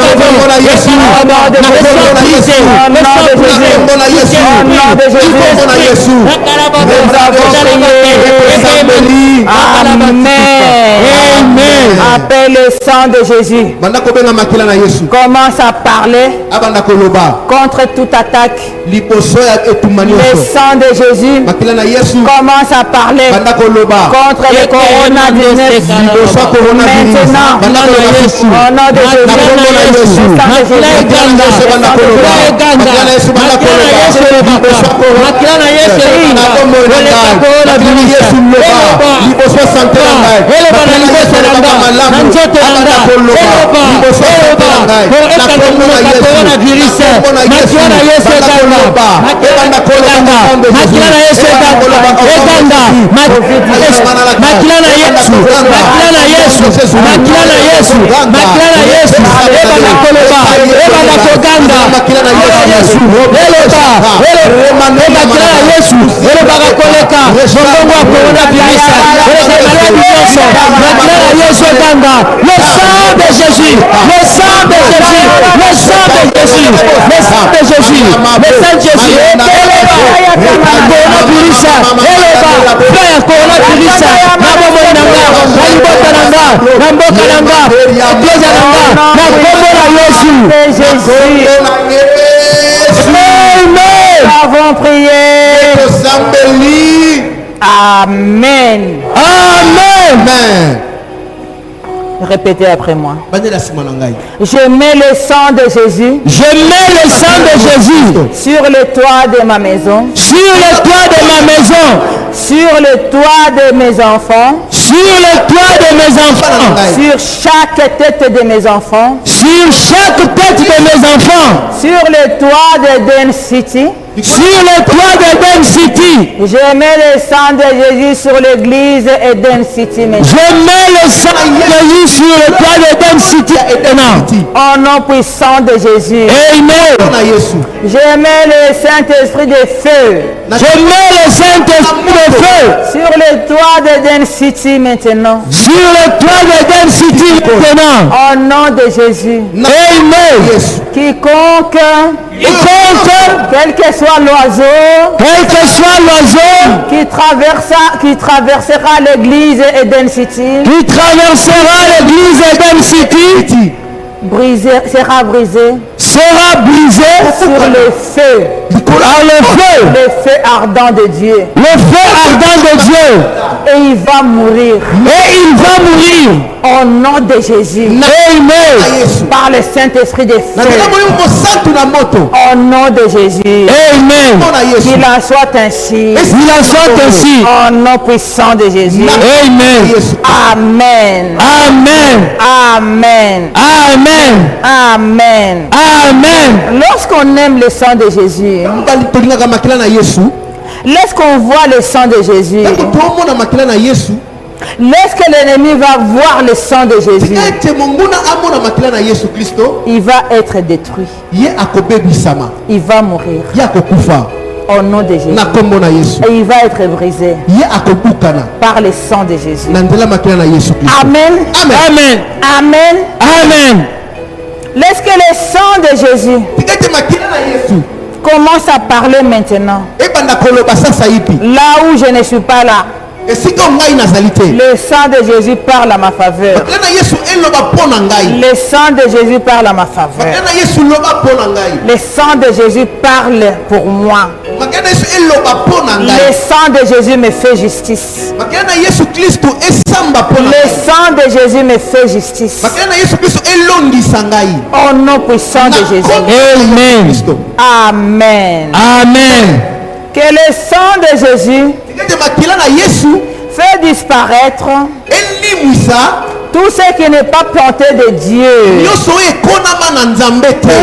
akombona Yesu, akombona Yesu, Appelle le sang de Jésus. Commence à parler contre toute attaque. Le sang de Jésus commence à parler contre le coronavirus. Maintenant, au nom de Jésus, le sang de Jésus, nous avons prié. Amen. Amen. Répétez après moi. Je mets le sang de Jésus. Je mets le sang de Jésus sur le toit de ma maison. Sur le toit de ma maison. Sur le toit de mes enfants. Sur le toit de mes enfants. Sur chaque tête de mes enfants. Sur chaque tête de mes enfants. Sur le toit de Den City. Sur le toit d'Eden City. Je mets le sang de Jésus sur l'église Eden City maintenant. Je mets le sang de Jésus sur le toit d'Eden City maintenant. Au nom puissant de Jésus. Amen. Je mets le Saint-Esprit de feu. Je mets le Saint-Esprit de feu sur le toit d'Eden City maintenant. Sur le toit d'Eden City maintenant. Au nom de Jésus. Amen. Quiconque, quel que soit l'oiseau, qui traversera l'église Eden City, sera brisé sur le feu. Le feu ardent de Dieu. Et il va mourir. Au nom de Jésus. Amen. Par le Saint-Esprit de feu. Au nom de Jésus. Amen. Qu'il en soit ainsi. Au nom puissant de Jésus. Amen. Amen. Amen. Amen. Amen. Amen. Lorsqu'on aime le sang de Jésus, lorsqu'on voit le sang de Jésus, lorsque l'ennemi va voir le sang de Jésus, il va être détruit. Il va mourir. Au nom de Jésus. Et il va être brisé par le sang de Jésus. Amen. Amen. Amen. Amen. Lorsque le sang de Jésus commence à parler maintenant, là où je ne suis pas là, le sang de Jésus parle à ma faveur. Le sang de Jésus parle à ma faveur. Le sang de Jésus parle pour moi. Le sang de Jésus me fait justice. Le sang de Jésus me fait justice. Au nom puissant de Jésus. Amen. Amen. Amen. Que le sang de Jésus fait disparaître tout ce qui n'est pas planté de Dieu,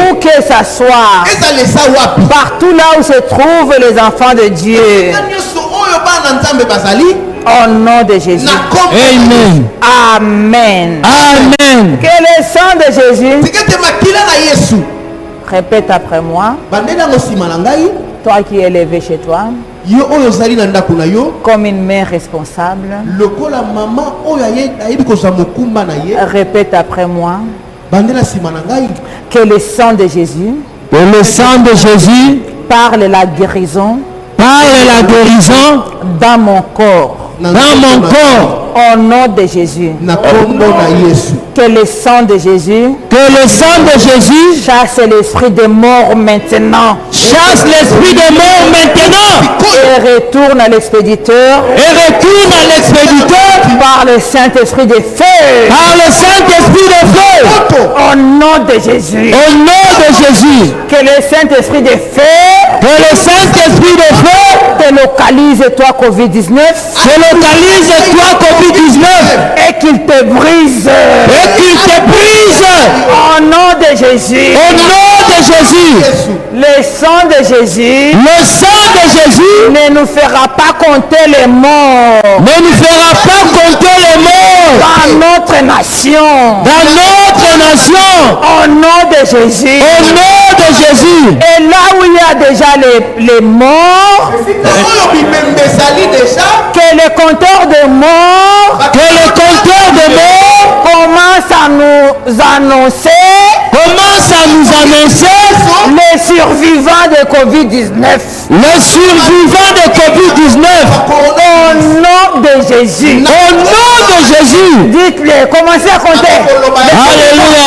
où que ça soit, partout là où se trouvent les enfants de Dieu, au nom de Jésus. Amen. Amen. Amen. Que le sang de Jésus, répète après moi, toi qui es élevé chez toi, comme une mère responsable, répète après moi, que le sang de Jésus Et le sang de Jésus parle la guérison. Parle la guérison dans mon corps. Dans mon corps. Au nom de Jésus. Que le sang de Jésus. Que le sang de Jésus chasse l'esprit de mort maintenant. Chasse l'esprit de mort maintenant. Et retourne à l'expéditeur. Et retourne à l'expéditeur. Par le Saint-Esprit de feu. Par le Saint-Esprit de feu. Au nom de Jésus. Au nom de Jésus. Que le Saint-Esprit de feu. Que le Saint-Esprit de feu. Te localise toi COVID-19. Te localise toi COVID-19. Et qu'il te brise. Et qu'il te brise. Au nom de Jésus. Au nom de Jésus. Le sang de Jésus. Le sang de Jésus. Ne nous fera pas compter les morts. Ne nous fera pas compter les morts. Dans notre nation. Dans notre nation. Au nom de Jésus. Au nom de Jésus. Et là où il y a déjà les morts. Que le compteur de morts. Que le compteur de morts commence à nous annoncer. Commence à nous annoncer les survivants de COVID-19. Les survivants de COVID-19. Au nom de Jésus. Au nom de Jésus. Dites-le, commencez à compter. Alléluia.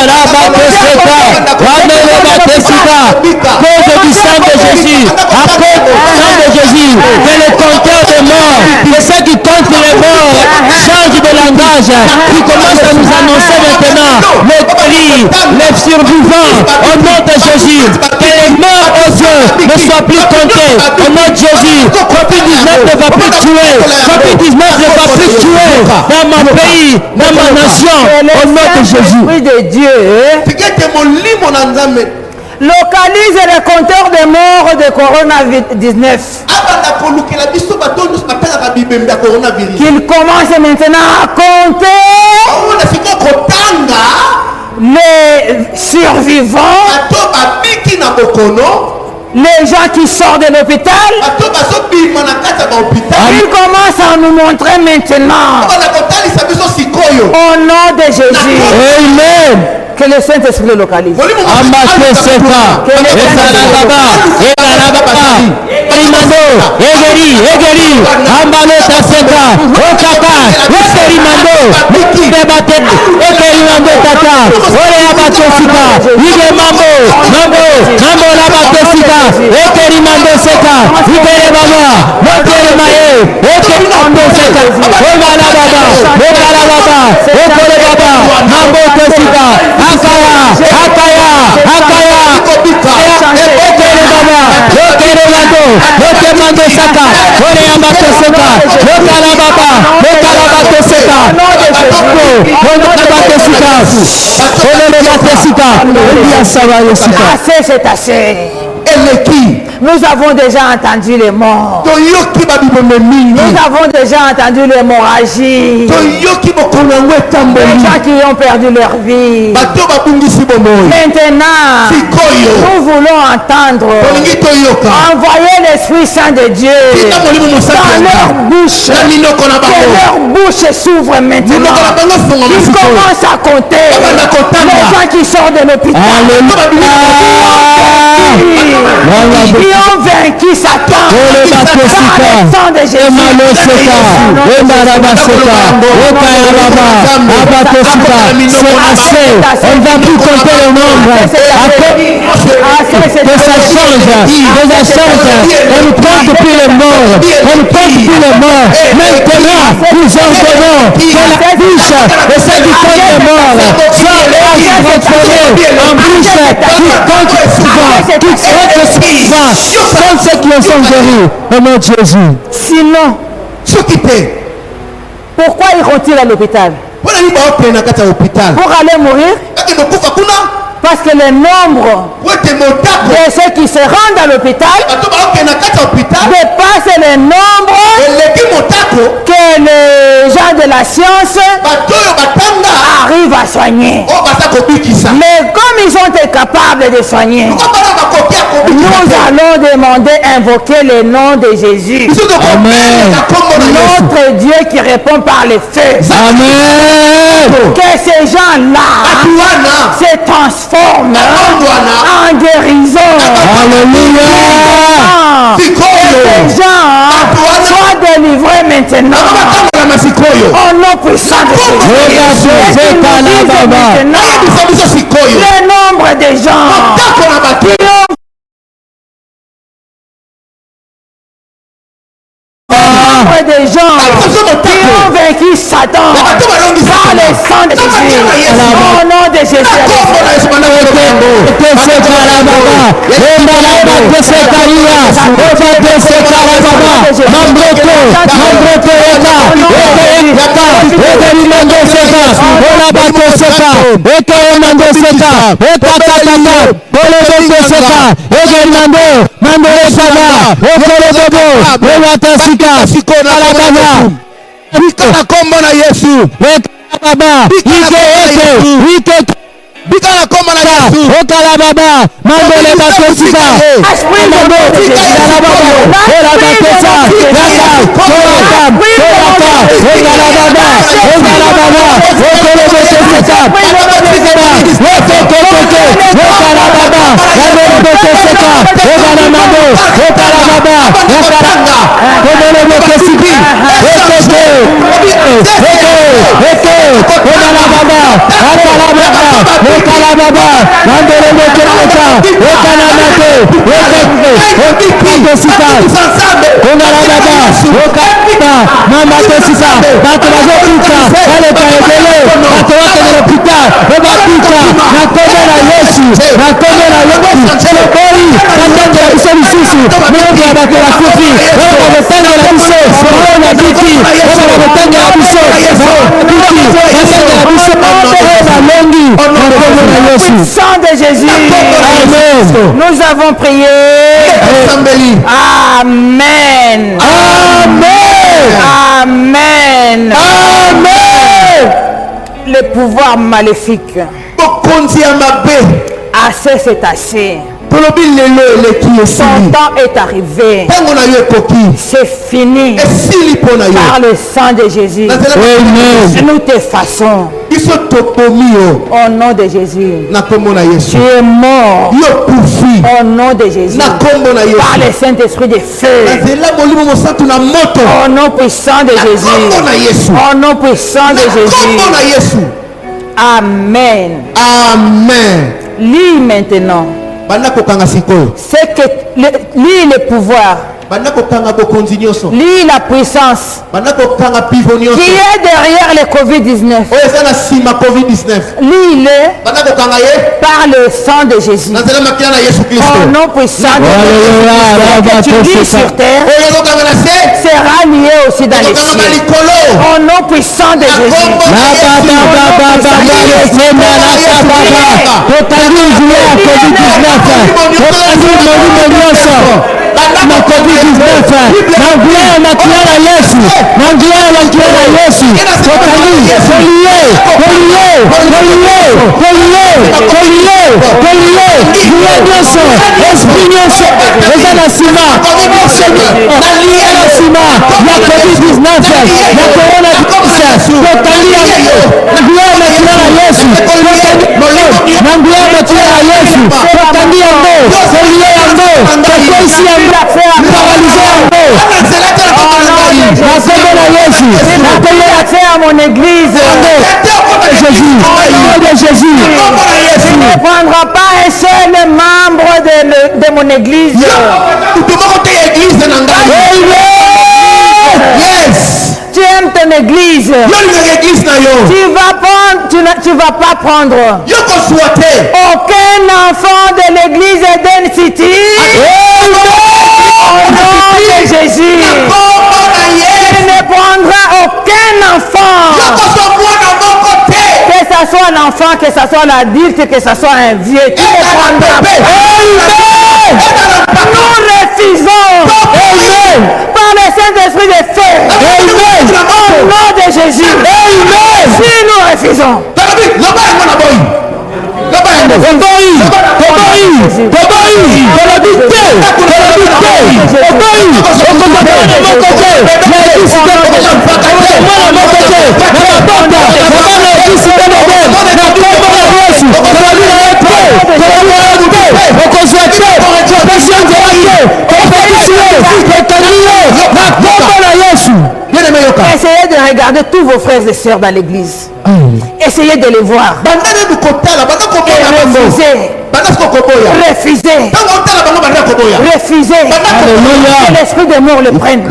Cause du sang de Jésus. À cause du sang de Jésus. Que le compteur de morts, que ceux qui comptent les morts changent de langage. Qui commencent à nous annoncer maintenant les cris, les survivants. Au nom de Jésus. Que les morts aux yeux ne soient plus comptés. Au nom de Jésus. COVID-19 ne va plus tuer. COVID-19 ne va plus tuer dans mon pays, dans ma nation. Au nom de Jésus. Oui, de Dieu. Localise le compteur de morts de Corona-19. Qu'il commence maintenant à compter les survivants, les gens qui sortent de l'hôpital. Il commence à nous montrer maintenant. Au nom de Jésus. Amen. Que le Saint-Esprit le localise. Assez, c'est assez. Nous avons déjà entendu les morts. Nous avons déjà entendu l'hémorragie. Les gens qui ont perdu leur vie. Maintenant, nous voulons entendre. Envoyer l'Esprit Saint de Dieu dans leur bouche. Que leur bouche s'ouvre maintenant. Ils commencent à compter les gens qui sortent de l'hôpital. Qui ont vaincu Satan par le sang de Jésus. On ne va plus compter le nombre. Que ça change. On ne compte plus les morts. On ne compte plus les morts. Maintenant, nous ordonnons que la bouche de ceux qui comptent les morts soit transformée en bouche qui compte souvent, qui compte souvent, comme ceux qui en sont guéris. Au nom de Jésus. Sinon, pourquoi iront-ils à l'hôpital? Pour aller mourir? Parce que le nombre de ceux qui se rendent à l'hôpital dépasse le nombre que les gens de la science arrivent à soigner. Mais comme ils ont été capables de soigner, nous allons demander, invoquer le nom de Jésus. Amen. Notre Dieu qui répond par le feu. Amen. Que ces gens-là se transforment en guérison. Alléluia. Les gens soient délivrés maintenant. Au nom puissant de Jésus. Le nombre de gens qui ont des gens qui ont vaincu Satan par le sang de Jésus. Au nom de Jésus. Bikala komba na Yesu. Okala baba. Mandele batosika. Mando. Okala baba. Okala batosika. Yaka. Okala baba. Okala baba. Okala baba. Okala batosika. Okala baba. Mandele batosika. Okala mando. Okala baba. Okala. Okala batosika. Okala baba. Okala baba. Okala baba, mandele mekeka, okala nate, okala baba, okala mama tosisa, bato bazokuta, kale kaebele, bato wate na l'hôpital, obapika, na kombe na Yesu, na kombe na Yesu, leboi, katenge la biso lisusu, mungu ya bato la kufi, oyo batenge la biso, oyo na biti, oyo batenge la biso, biti, batenge la biso, oyo balongi, Le sang de Jésus. Amen. Nous avons prié. Amen. Amen. Amen. Amen. Le pouvoir maléfique. Assez, c'est assez. Son temps est arrivé. C'est fini. Par le sang de Jésus. Nous t'effaçons. Au nom de Jésus. Tu es mort. Au nom de Jésus. Par le Saint-Esprit de feu. Au nom puissant de Jésus. Au nom puissant de Jésus. Amen. Amen. Lis maintenant. C'est que lis le pouvoir. Lis la puissance qui est derrière le Covid-19. Lis-le par le sang de Jésus. Au nom puissant de Jésus. Que tu lis sur terre sera lié aussi dans les cieux. Au nom puissant de Jésus. Na COVID-19 nanguya makiana Yesu nanguya makiana Yesu Yesu esprit nyonso eza na sima nalia na sima ya COVID-19 ya coronavirus totalia nanguya makiana Yesu nanguya makiana Yesu totalia ngo tolia yango tokoisi yango à mon église. Jésus. Tu ne prendras pas un seul membre de mon église. Yes. Tu aimes ton église. Tu vas pas prendre aucun enfant de l'église Eden City. Au nom de Jésus. Tu ne prendras aucun enfant. Que ce soit un enfant, que ce soit l'adulte, que ce soit un vieux. Tu ne prendras pas. Nous refusons. Par le Saint-Esprit de feu. Au nom de Jésus. Si nous refusons. Yesu Regardez tous vos frères et sœurs dans l'église. Essayez de les voir. Refusez. Refusez. Que l'esprit de mort le prenne.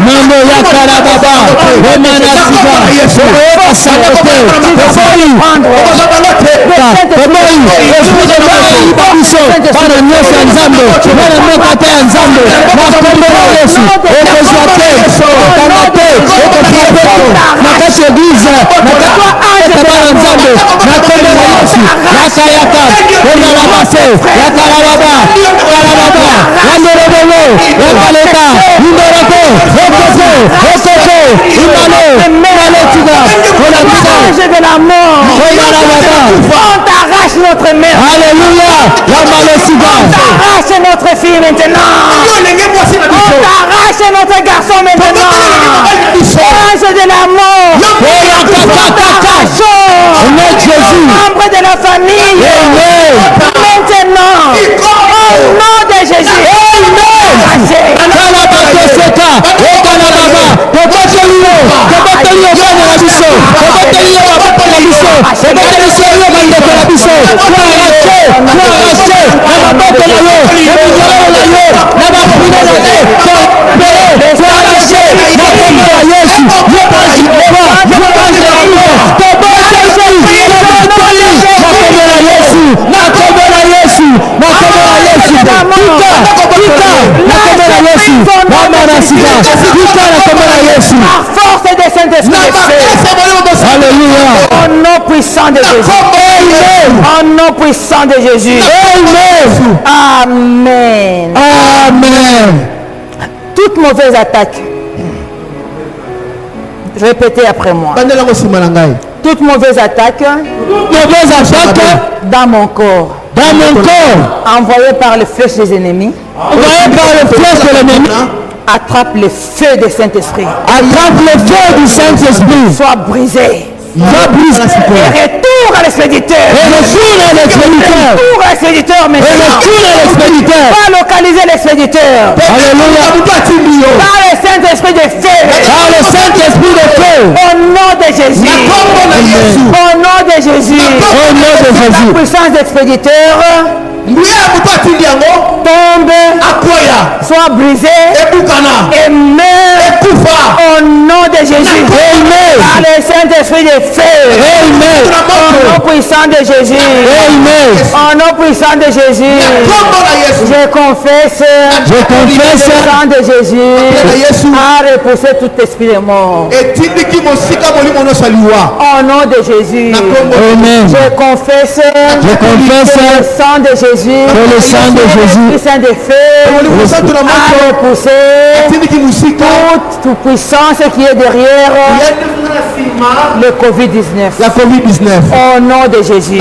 De la mort. On t'arrache notre mère. Alléluia. On t'arrache notre fille maintenant. On t'arrache notre garçon maintenant. Ange de la mort. T'arrachons. Membre de la famille. Maintenant. Au nom de Jésus. Par force de Saint-Esprit. Alléluia. Au nom puissant de Jésus. Au nom puissant de Jésus. Amen. Amen. Toute mauvaise attaque. Répétez après moi. Toute mauvaise attaque dans mon corps. Envoyée par les flèches des ennemis. Attrape le feu du Saint-Esprit. Soit brisé. Et retour à l'expéditeur. Retour à l'expéditeur maintenant. Va localiser l'expéditeur. Alléluia. Par le Saint-Esprit de feu. Au nom de Jésus. Au nom de Jésus. La puissance d'expéditeur tombe, soit brisé et meurt au nom de Jésus. Par le Saint-Esprit de feu. Au nom puissant de Jésus. Au nom puissant de Jésus. Je confesse le sang de Jésus a repoussé tout esprit de mort. Au nom de Jésus. Je confesse le sang de Jésus. Le sang de Jésus. Puissant de feu a repoussé toute puissance qui est derrière le Covid-19. Au nom de Jésus.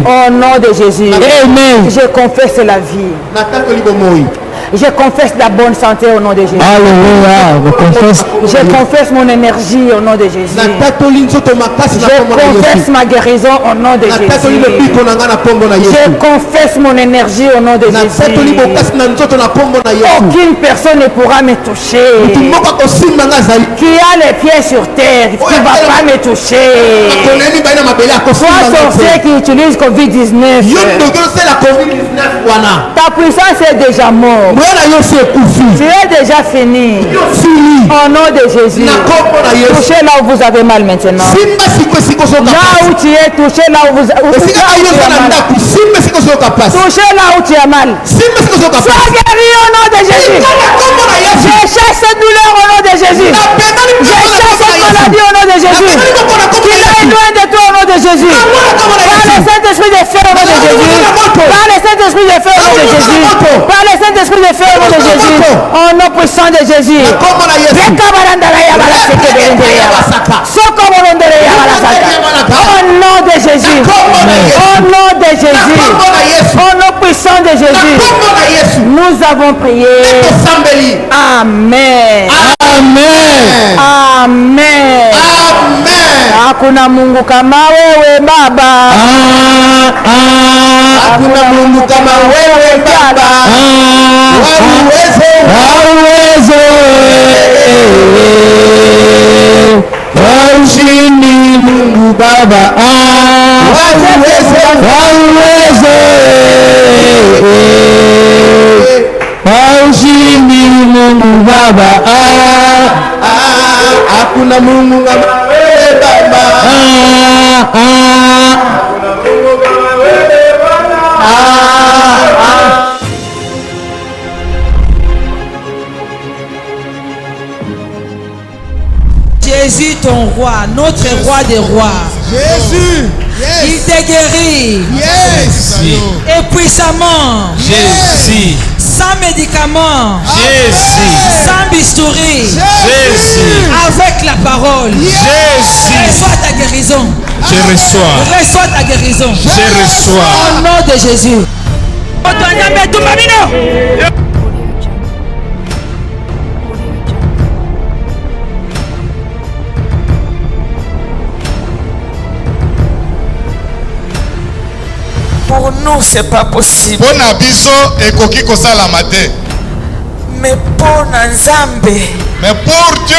Au nom de Jésus. Je confesse la vie. Je confesse la bonne santé au nom de Jésus. Alléluia. Je confesse mon énergie au nom de Jésus. Je confesse ma guérison au nom de Jésus. Je confesse mon énergie au nom de Jésus. Aucune personne ne pourra me toucher. Qui a les pieds sur terre, qui ne va pas me toucher. Soit sorcier qui utilise Covid-19. Ta puissance est déjà morte. Tu es déjà fini. Au nom de Jésus. Touchez là où vous avez mal maintenant. Là où tu es, touchez là où vous avez mal. Touchez là où tu as mal. Sois guéri au nom de Jésus. Je chasse cette douleur au nom de Jésus. Je chasse cette maladie au nom de Jésus. Qu'il aille loin de toi au nom de Jésus. Par le Saint-Esprit de feu au nom de Jésus. Par le Saint-Esprit de feu au nom de Jésus. Par le Saint-Esprit de feu au nom de Jésus. Au nom puissant de Jésus. Au nom de Jésus. Au nom de Jésus. Au nom puissant de Jésus. Nous avons prié. Amen. Amen. Amen. Hakuna Mungu kama wewe Baba. Hakuna Mungu kama wewe Baba. Wa uwezo. Hakuna Mungu kama wewe Baba. Jésus ton roi, notre roi des rois. Jésus. Yes. Il te guérit. Yes. Et puissamment. Jésus. Sans médicaments. Jésus. Sans bistouri. Jésus. Avec la parole. Jésus. Reçois ta guérison. Je reçois. Reçois ta guérison. Je reçois. Au nom de Jésus. Pour nous, c'est pas possible. Pona biso ekoki kosala mate. Mais pour Nzambe. Mais pour Dieu,